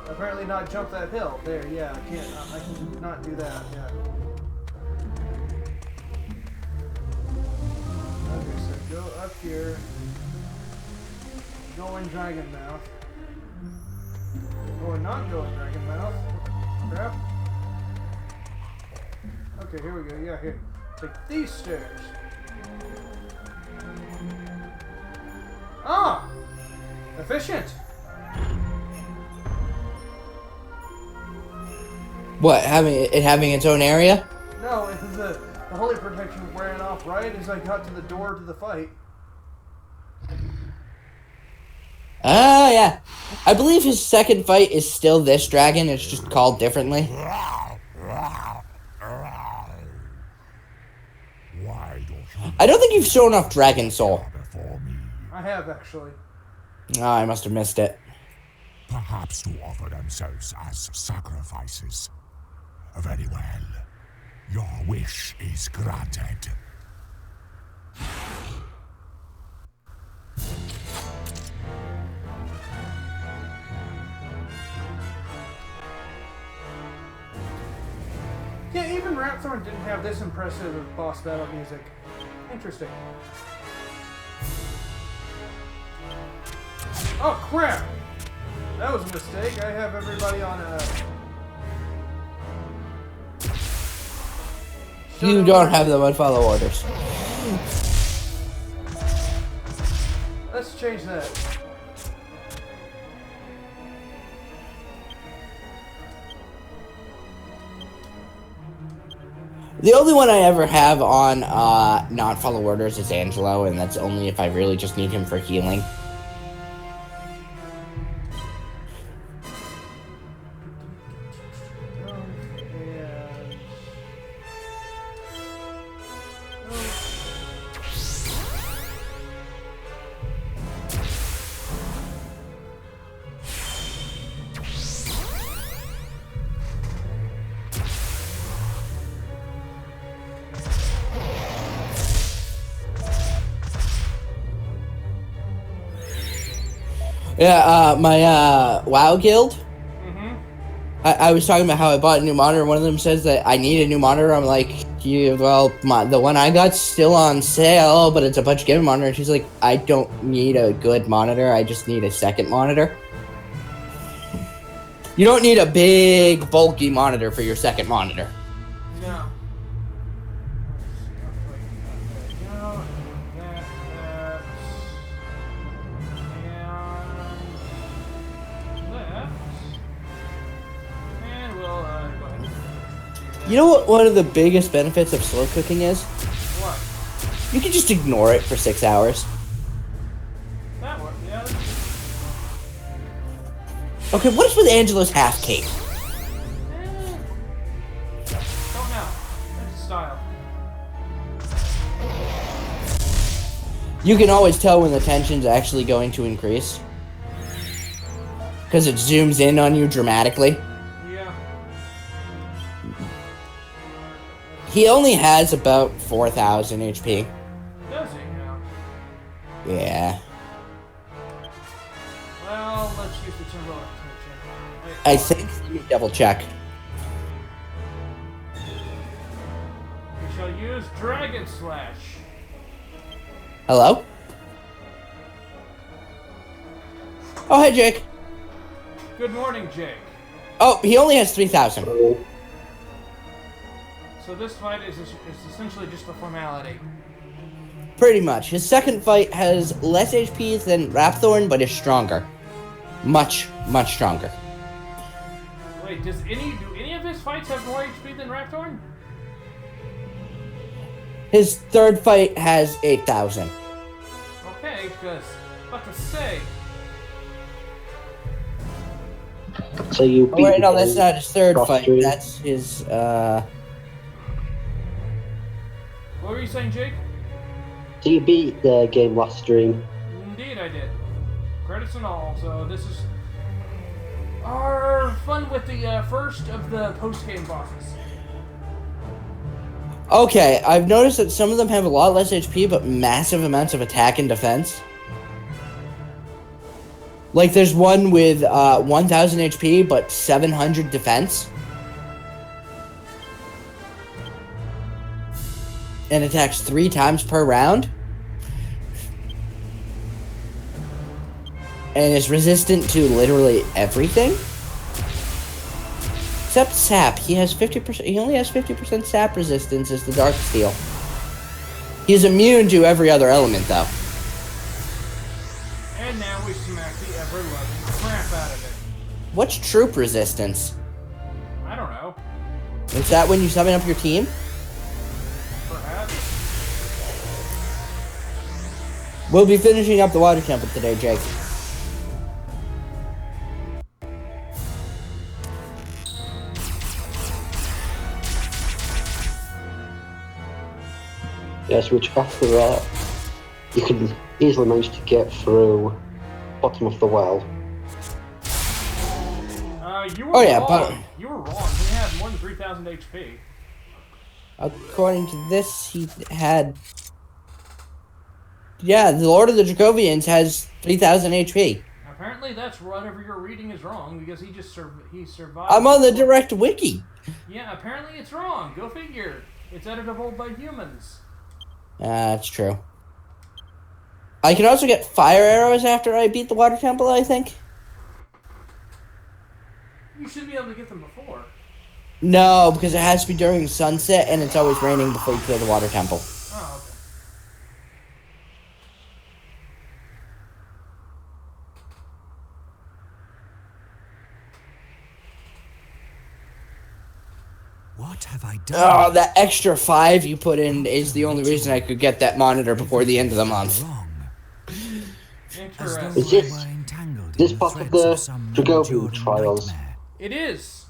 apparently not jump that hill. There, yeah, I can't. I can not do that. Yeah. Okay, so go up here. Go in Dragon Mouth. Or not go in Dragon Mouth. Crap. Okay, here we go. Yeah, here. Take these stairs. Ah! Efficient! What, having its own area? No, it was the holy protection wearing off right as I got to the door to the fight. Oh, yeah. I believe his second fight is still this dragon. It's just called differently. I don't think you've shown off Dragon Soul. I have, actually. Oh, I must have missed it. Perhaps to offer themselves as sacrifices. Very well. Your wish is granted. Yeah, even Rapthorn didn't have this impressive boss battle music. Interesting. Oh, crap! That was a mistake. I have everybody on a... You don't have them on follow orders. Let's change that. The only one I ever have on not follow orders is Angelo, and that's only if I really just need him for healing. Yeah, my WoW guild. I was talking about how I bought a new monitor. One of them says that I need a new monitor. I'm like, well, the one I got's still on sale, but it's a bunch of gaming monitor. She's like, I don't need a good monitor. I just need a second monitor. You don't need a big, bulky monitor for your second monitor. No. You know what one of the biggest benefits of slow cooking is? What? You can just ignore it for 6 hours. That one, yeah. Okay, what is with Angelo's half cape? Don't know. That's style. You can always tell when the tension's actually going to increase. Because it zooms in on you dramatically. Yeah. He only has about 4,000 HP. Does he now? Yeah. Well, let's use the Timberlake tension. I think you double check. We shall use Dragon Slash. Hello? Oh, hey, Jake. Good morning, Jake. Oh, he only has 3,000. So this fight is essentially just a formality. Pretty much. His second fight has less HP than Rapthorn, but is stronger. Much, much stronger. Wait, do any of his fights have more HP than Rapthorn? His third fight has 8,000. Okay, because about to say. So you beat wait, no, that's not his third fight. Stream. That's his, What were you saying, Jake? So you beat the game last stream. Indeed, I did. Credits and all. So this is our fun with the first of the post-game bosses. Okay, I've noticed that some of them have a lot less HP, but massive amounts of attack and defense. Like, there's one with 1,000 HP, but 700 defense. And attacks 3 times per round. And is resistant to literally everything. Except sap. He has 50%. He only has 50% sap resistance as the Dark Steel. He's immune to every other element, though. And now we smack the ever-loving crap out of it. What's troop resistance? I don't know. Is that when you summon up your team? Perhaps. We'll be finishing up the water temple today, Jake. Yes, which after that, you can easily manage to get through bottom of the well. You were yeah, wrong. but You were wrong. He had more than 3,000 HP. according to this, he had. Yeah, the Lord of the Dracovians has 3,000 HP. Apparently, that's whatever you're reading is wrong because he just he survived. I'm on the direct wiki. Yeah, apparently it's wrong. Go figure. It's editable by humans. That's true. I can also get fire arrows after I beat the water temple, I think. You should be able to get them before. No, because it has to be during sunset, and it's always raining before you clear the water temple. Oh, okay. What have I done? Oh, that extra 5 you put in is the only reason I could get that monitor before the end of the month. Is this part of the Dragovian trials? It is.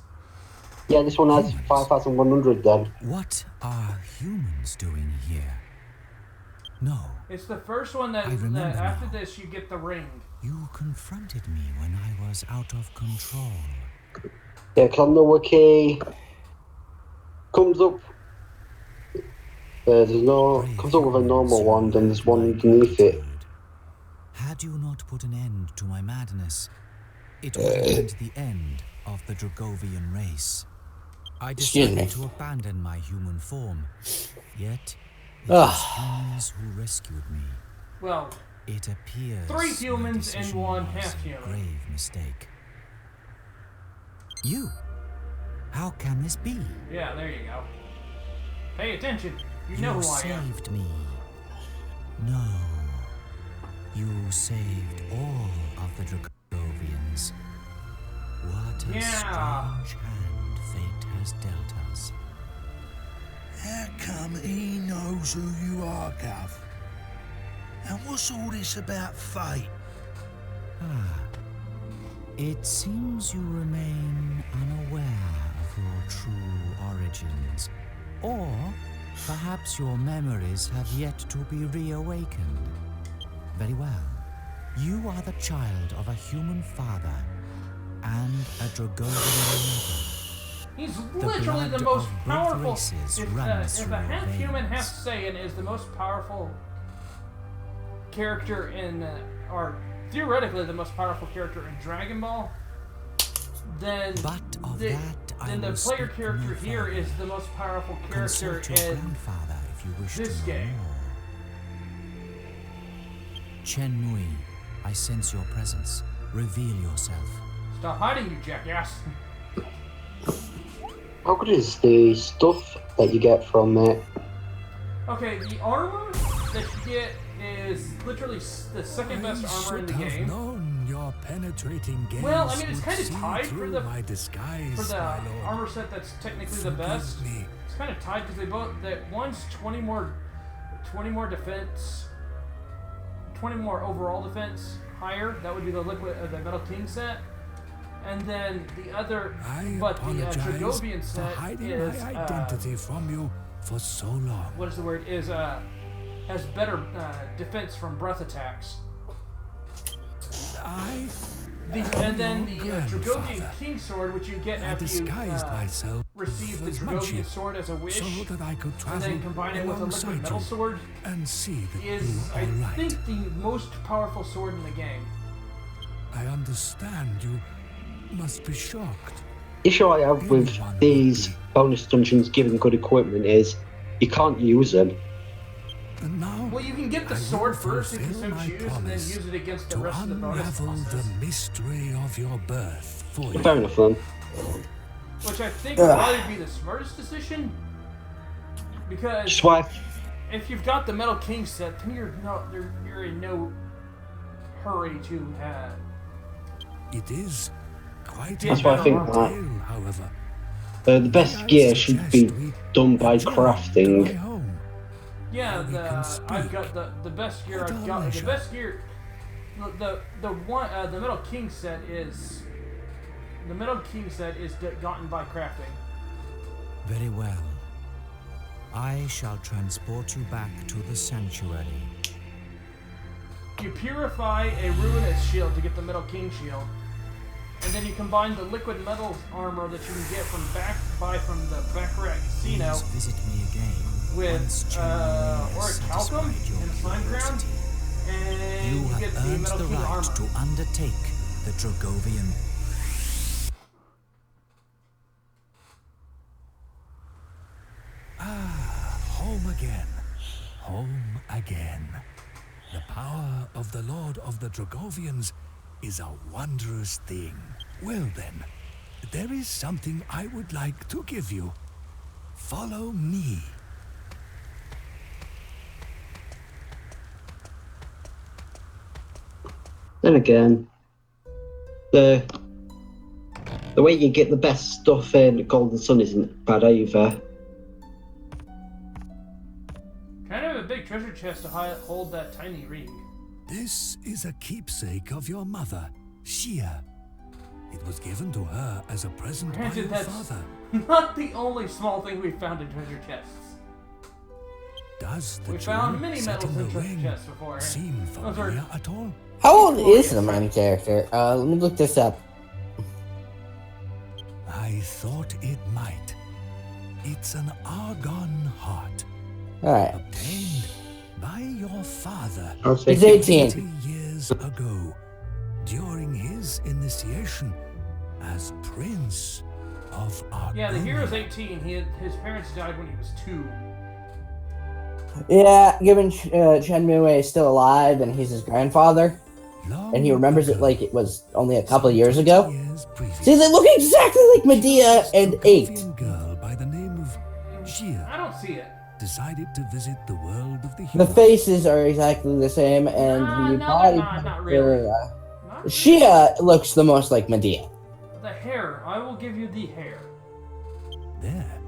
Yeah, this one has 5,100 then. What are humans doing here? No. It's the first one that after this you get the ring. You confronted me when I was out of control. Yeah, because on the wiki comes up. Comes up with a normal one, then there's one underneath it. Had you not put an end to my madness, it would have meant the end of the Dragovian race. I decided to abandon my human form, yet it was humans who rescued me. Well, it appears 3 humans and 1 was half-human. a grave mistake. You? How can this be? Yeah, there you go. Pay attention. You know who I am. You saved me. No. You saved all of the Dragovians. What a strange hand fate has dealt us. How come he knows who you are, Gov? And what's all this about fate? It seems you remain unaware of your true origins. Or perhaps your memories have yet to be reawakened. Very well. You are the child of a human father and a Dragovian mother. He's literally the most powerful. If a half-human, half-Saiyan is the most powerful character in, or theoretically the most powerful character in Dragon Ball, then the player character here is the most powerful character in this game. Shenmue, I sense your presence. Reveal yourself. Stop hiding, you jackass. How good is the stuff that you get from it? Okay, the armor that you get is literally the second best armor in the game. Your penetrating gaze well, I mean, it's kind of tied for the disguise, armor set that's technically the best. It's kind of tied because they both one's 20 more defense. 20 more overall defense higher. That would be the the Metal King set, and then the other. But the Dragovian set is my identity from you for so long. What is the word? Is has better defense from breath attacks. And then the Dragovian King Sword, which you get after you receive the Dragovian Sword as a wish, so that I could and then combine it with a liquid metal sword, and see that is, I think, the most powerful sword in the game. I understand. You must be shocked. The issue I have with these bonus dungeons giving good equipment is you can't use them. Well, you can get the sword first if you so choose, and then use it against the rest of the bonus bosses. The mystery of your birth for you. Fair enough, then. Which I think would probably be the smartest decision, because if you've got the Metal King set, then you're in no hurry to have. It is quite. That's why I think that. However, the best gear should be done by crafting. Yeah, I've got the best gear I've got. The best gear, the Metal King set is gotten by crafting. Very well. I shall transport you back to the sanctuary. You purify a ruinous shield to get the Metal King shield, and then you combine the liquid metal armor that you can get from the Baccarat Casino. Please visit me again. With Orichalcum and Slime Crown, and you get the Metal King armor. To undertake the Dragovian. Home again. home again. The power of the Lord of the Dragovians is a wondrous thing. Well then, there is something I would like to give you. Follow me. Then again, the way you get the best stuff in Golden Sun isn't bad either. Kind of a big treasure chest to hold that tiny ring. This is a keepsake of your mother, Shia. It was given to her as a present by Granted, your that's father. not the only small thing we've found in treasure chests. Does the We found many set metals in in the treasure ring chests before. seem Those are- familiar at all? How old is the main character? Let me look this up. I thought it might. It's an argon heart. Alright. Obtained by your father. He's 18. 20 years ago, during his initiation as Prince of Argonia. Yeah, the hero's 18. His parents died when he was 2. Yeah, given Shenmue is still alive and he's his grandfather, and he remembers it like it was only a couple of years ago. See, they look exactly like Medea and 8. Girl by the name of Gia I don't see it. decided to visit the world of the The humans. faces are exactly the same, and the body. not really. Shia looks the most like Medea. The hair. I will give you the hair. There,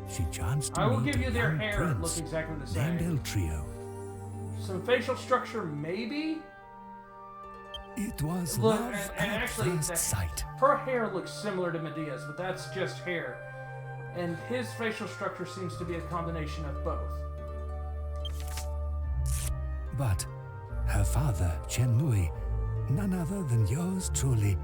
she chanced to I will meet give you a their young hair. It prince looks exactly the named same. El Trio. Some facial structure, maybe? It was Look, love and at actually, first sight. her hair looks similar to Medea's, but that's just hair. And his facial structure seems to be a combination of both. But her father, Shenmue, none other than yours truly,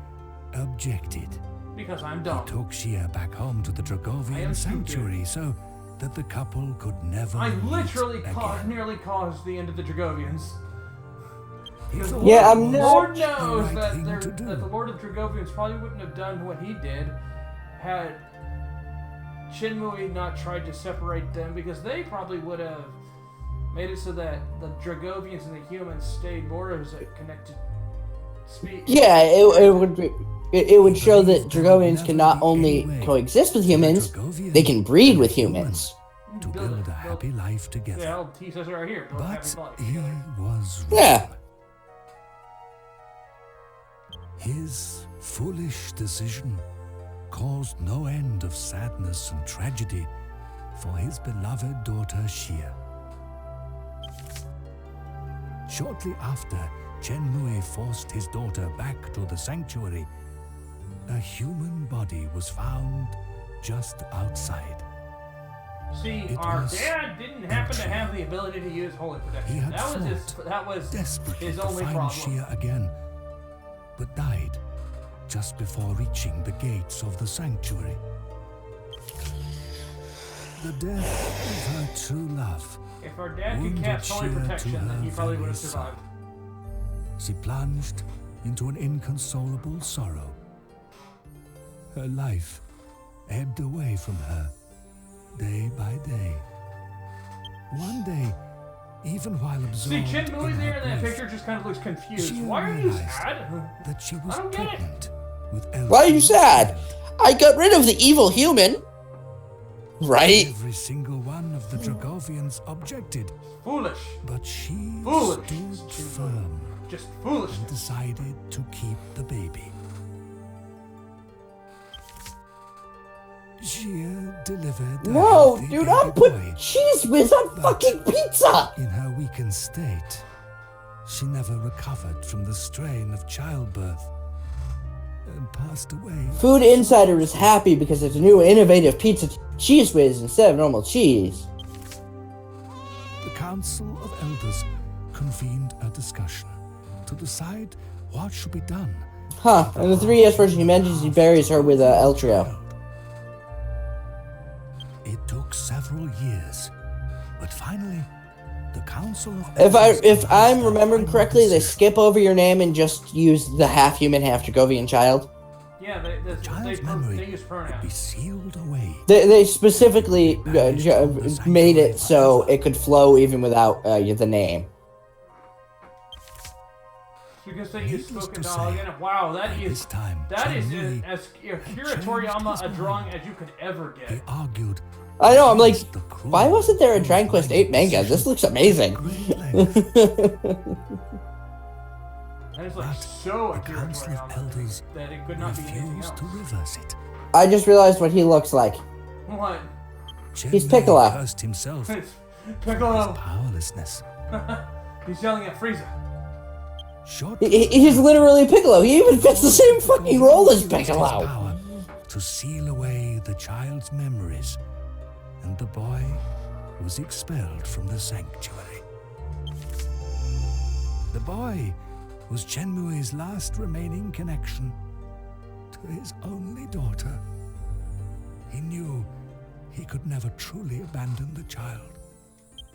objected. Because I'm He dumb. took Shia back home to the I Dragovian am sanctuary so that the couple could never I meet literally again. nearly caused the end of the Dragovians. He Because thought Yeah, it I'm was not- Lord the knows right that, thing that to do. the Lord of Dragovians probably wouldn't have done what he did had Shenmue not tried to separate them, because they probably would have made it so that the Dragovians and the humans stayed more as a connected species. Yeah, it would be. It would show that Dragovians can not only coexist with humans, they can breed with humans. to build a happy life together. Yeah, he says it right here. Build a happy But life he together. was wrong. Yeah. His foolish decision caused no end of sadness and tragedy for his beloved daughter Shia. Shortly after Shenmue forced his daughter back to the sanctuary, a human body was found just outside. See, It our was dad didn't happen to have the ability to use holy He protection. had That was desperately his to only find problem. Shia again, but died just before reaching the gates of the sanctuary. The death of her true love If our dad could wounded cast holy Shia to protection, then he her probably would have very survived. She plunged into an inconsolable sorrow. Her life ebbed away from her day by day. One day, even while See, absorbed Shenmue in there her in that grief, picture just kind of looks confused. She Why are you realized sad? that she was I don't get it. pregnant with El Why are you Trio's sad? child. I got rid of the evil human. Right? Every single one of the Dragovians objected, Foolish. but she Foolish. stood firm Just foolish. and decided to keep the baby. Shia delivered the No, healthy do baby not put boy. cheese whiz on fucking pizza! In her weakened state, she never recovered from the strain of childbirth and passed away. Food Insider is happy because there's a new innovative pizza cheese whiz instead of normal cheese. The Council of Elders convened a discussion to decide what should be done. Huh, in the 3DS version he mentions he buries her with El Trio. It took several years, but finally, the Council of If Elders I'm announced remembering their correctly, they decision. skip over your name and just use the half human, half Dragovian child. Yeah, The child's memory they use would pronouns. be sealed away. They specifically made it so it could flow even without the name. Because they use spoken dialogue in it. Wow, that is as Akira Toriyama a drawing as you could ever get. He argued. I know, I'm like, why wasn't there a Dragon Quest 8 manga? This looks amazing. That is like so Akira Toriyama that it could not be anything else. To reverse it. I just realized what he looks like. What? He's Piccolo. Cursed himself. Piccolo. His powerlessness. He's yelling at Frieza. He's literally Piccolo. He even fits the same fucking role as Piccolo. Power to seal away the child's memories, and the boy was expelled from the sanctuary. The boy was Shenmui's last remaining connection to his only daughter. He knew he could never truly abandon the child.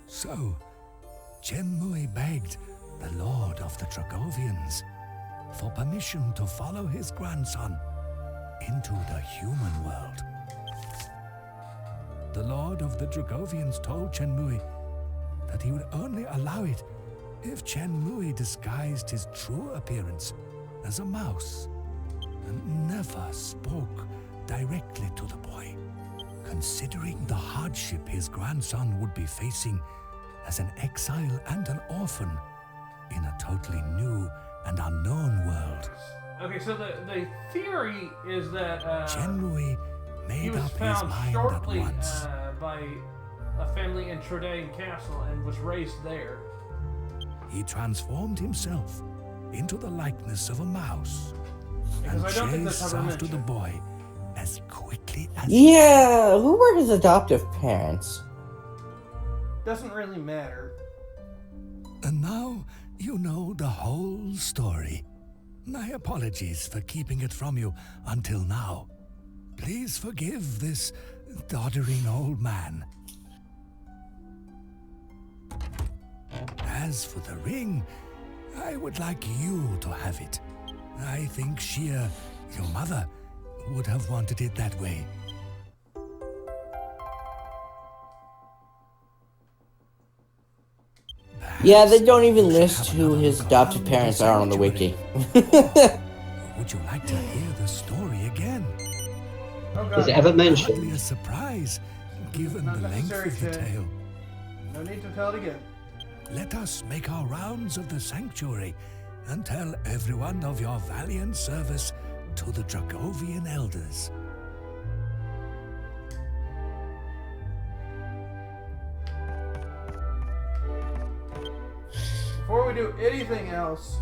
So, Shenmue begged the Lord of the Dragovians for permission to follow his grandson into the human world. The Lord of the Dragovians told Shenmue that he would only allow it if Shenmue disguised his true appearance as a mouse and never spoke directly to the boy. Considering the hardship his grandson would be facing as an exile and an orphan in a totally new and unknown world. Okay, so the theory is that Shenmue he made was up his found mind shortly at once. by a family in Trodain Castle and was raised there. He transformed himself into the likeness of a mouse Because and I don't think that's chased ever after the mentioned. boy as quickly as Yeah, who were his adoptive parents? Doesn't really matter. And now you know the whole story. My apologies for keeping it from you until now. Please forgive this doddering old man. As for the ring, I would like you to have it. I think Shia, your mother, would have wanted it that way. Yeah, they don't even list who his adoptive parents are on the wiki. Would you like to hear the story again? Oh, God. Is it ever mentioned? Hardly a surprise, given Not the length necessary, of the Chen. tale. No need to tell it again. Let us make our rounds of the sanctuary and tell everyone of your valiant service to the Dragovian elders. Before we do anything else,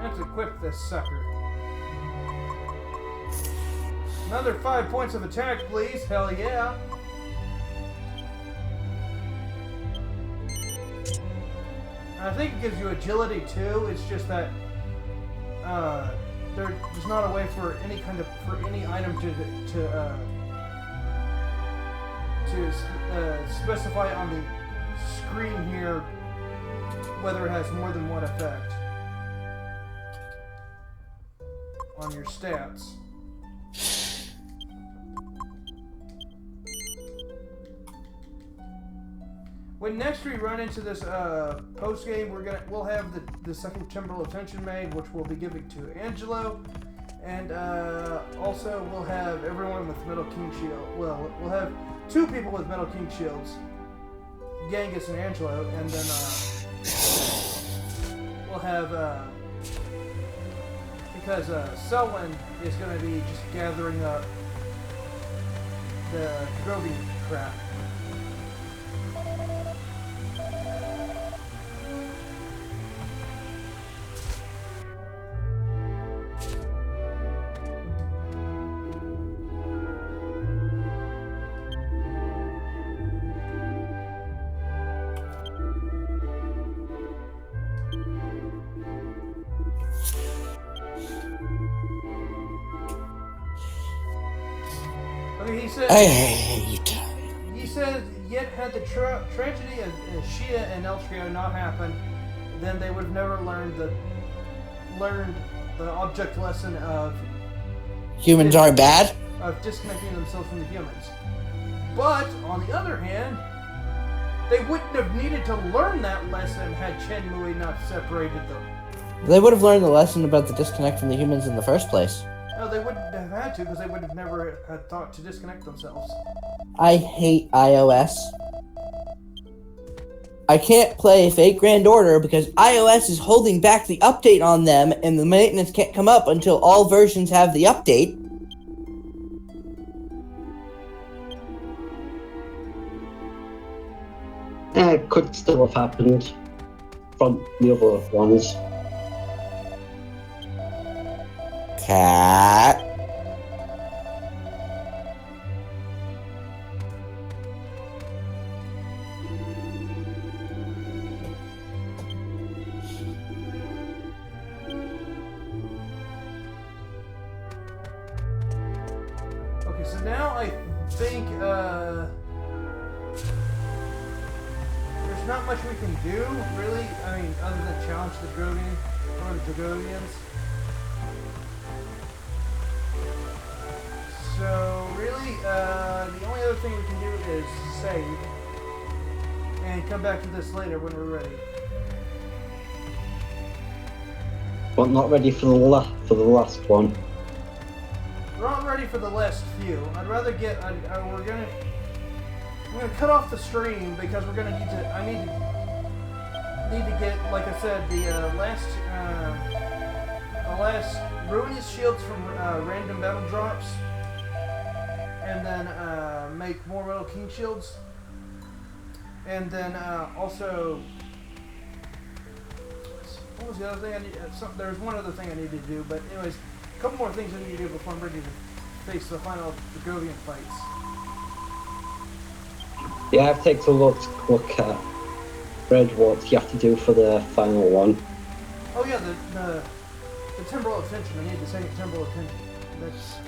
let's equip this sucker. Another 5 points of attack, please. Hell yeah. I think it gives you agility too. It's just that there's not a way for any item to specify on the screen here whether it has more than one effect on your stats. When next we run into this post game, we'll have the second temporal attention made, which we'll be giving to Angelo, and also we'll have everyone with Metal King Shield. Well, we'll have 2 people with Metal King Shields, Genghis and Angelo, and then we'll have because Selwyn is going to be just gathering up the Groby crap. Okay, he said. I hate. He said, yet had the tragedy of Shia and El Trio not happened, then they would have never learned the object lesson of Humans are bad? of disconnecting themselves from the humans. But on the other hand, they wouldn't have needed to learn that lesson had Shenmue not separated them. They would have learned the lesson about the disconnect from the humans in the first place. No, they wouldn't have had to because they would have never had thought to disconnect themselves. I hate iOS. I can't play Fate Grand Order because iOS is holding back the update on them and the maintenance can't come up until all versions have the update. It could still have happened from the other ones. Cat. Okay, so now I think there's not much we can do, really. I mean, other than challenge the Dragovian or the Dragovians. So really, the only other thing we can do is save and come back to this later when we're ready. But not ready for the last one. We're not ready for the last few. I'd rather get. I'm gonna cut off the stream because we're gonna need to. I need to get, like I said, the last ruinous shields from random battle drops, and then make more Metal King shields, and then also. What was the other thing I need? There was one other thing I needed to do, but anyways, a couple more things I need to do before I'm ready to face the final Dragovian fights. Yeah, I've taken a look at what you have to do for the final one. Oh yeah, the temporal attention. I need the second temporal attention. That's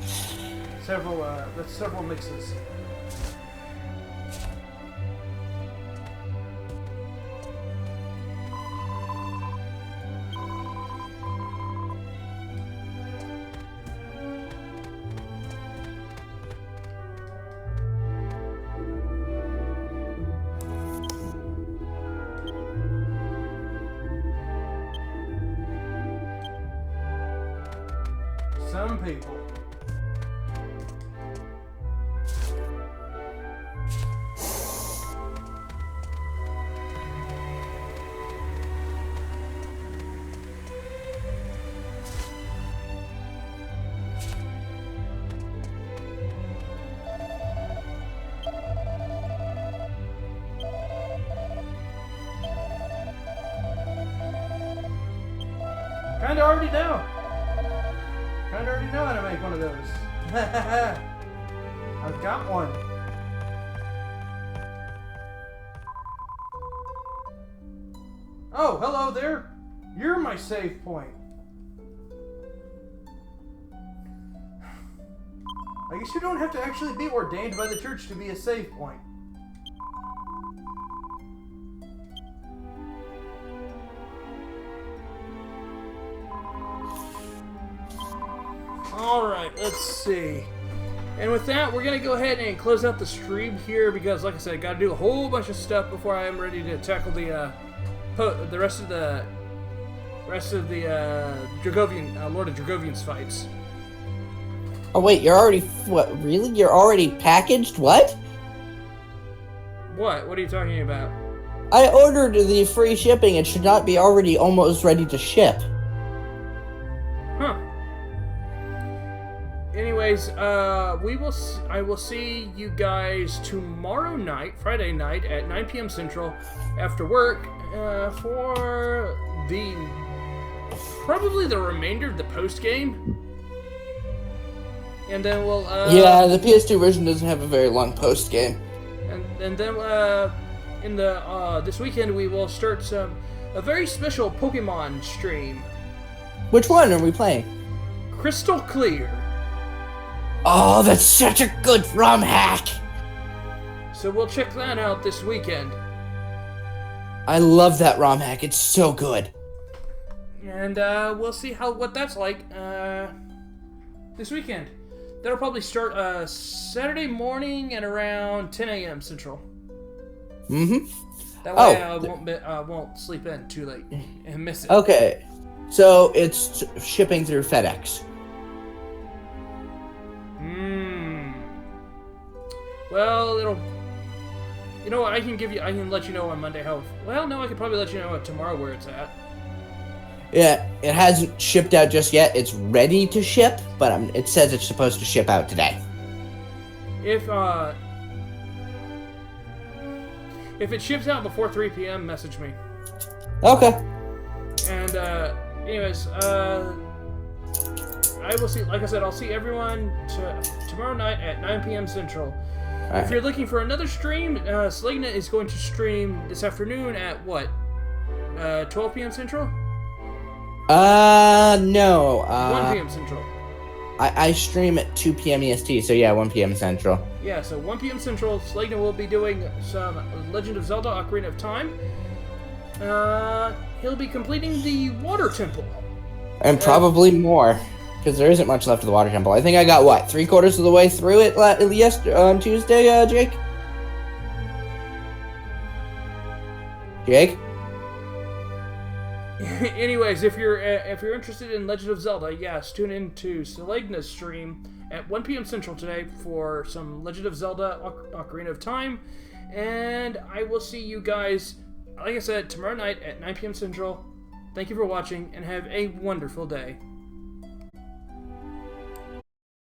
several mixes. Some people. Kinda already know. I already know how to make one of those. I've got one. Oh, hello there. You're my save point. I guess you don't have to actually be ordained by the church to be a save point. Alright, let's see. And with that, we're going to go ahead and close out the stream here because, like I said, I got to do a whole bunch of stuff before I am ready to tackle the rest of the Dragovian, Lord of Dragovian's fights. Oh wait, you're already, what, really? You're already packaged? What? What? What are you talking about? I ordered the free shipping. It should not be already almost ready to ship. Huh. Anyways, I will see you guys tomorrow night, Friday night at 9 p.m. Central, after work, for probably the remainder of the post game, and then we'll. Yeah, the PS2 version doesn't have a very long post game. And then in the this weekend we will start a very special Pokemon stream. Which one are we playing? Crystal Clear. Oh, that's such a good ROM hack! So we'll check that out this weekend. I love that ROM hack. It's so good. And we'll see what that's like this weekend. That'll probably start Saturday morning at around 10 a.m. Central. Mm-hmm. That way I won't sleep in too late and miss it. Okay. So it's shipping through FedEx. Well, you know what? I can let you know on Monday how. Well, no, I could probably let you know tomorrow where it's at. Yeah, it hasn't shipped out just yet. It's ready to ship, but it says it's supposed to ship out today. If it ships out before 3 p.m., message me. Okay. And anyways, I will see. Like I said, I'll see everyone tomorrow night at 9 p.m. Central. Right. If you're looking for another stream, Slegna is going to stream this afternoon at what? 12 p.m. Central? No. 1 p.m. Central. I stream at 2 p.m. EST, so yeah, 1 p.m. Central. Yeah, so 1 p.m. Central, Slegna will be doing some Legend of Zelda Ocarina of Time. He'll be completing the Water Temple. And probably more, because there isn't much left of the Water Temple. I think I got, 3/4 of the way through it on Tuesday, Jake? Jake? Anyways, if you're interested in Legend of Zelda, yes, tune in to Selegna's stream at 1 p.m. Central today for some Legend of Zelda Ocarina of Time, and I will see you guys, like I said, tomorrow night at 9 p.m. Central. Thank you for watching, and have a wonderful day.